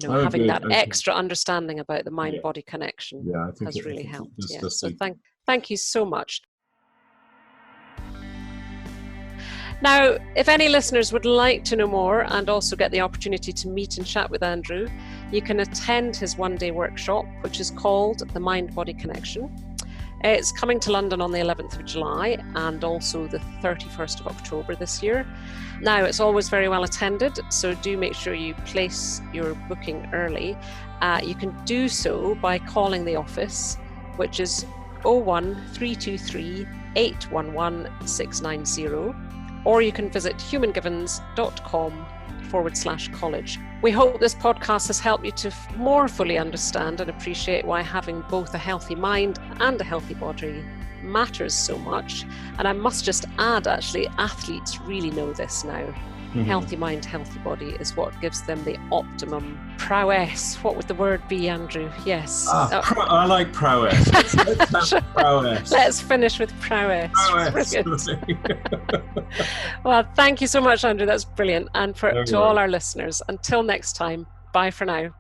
Having that extra understanding about the mind-body connection has really helped. So thank you so much. Now, if any listeners would like to know more and also get the opportunity to meet and chat with Andrew, you can attend his one-day workshop, which is called The Mind-Body Connection. It's coming to London on the 11th of July and also the 31st of October this year. Now, it's always very well attended, so do make sure you place your booking early. You can do so by calling the office, which is 01323 811 690. Or you can visit humangivens.com/college. We hope this podcast has helped you to more fully understand and appreciate why having both a healthy mind and a healthy body matters so much. And I must just add, actually, athletes really know this now. Mm-hmm. Healthy mind, healthy body is what gives them the optimum prowess. What would the word be, Andrew? Yes. I like prowess. Let's have prowess. Let's finish with prowess. Well, thank you so much, Andrew. That's brilliant. And to all our listeners, until next time, bye for now.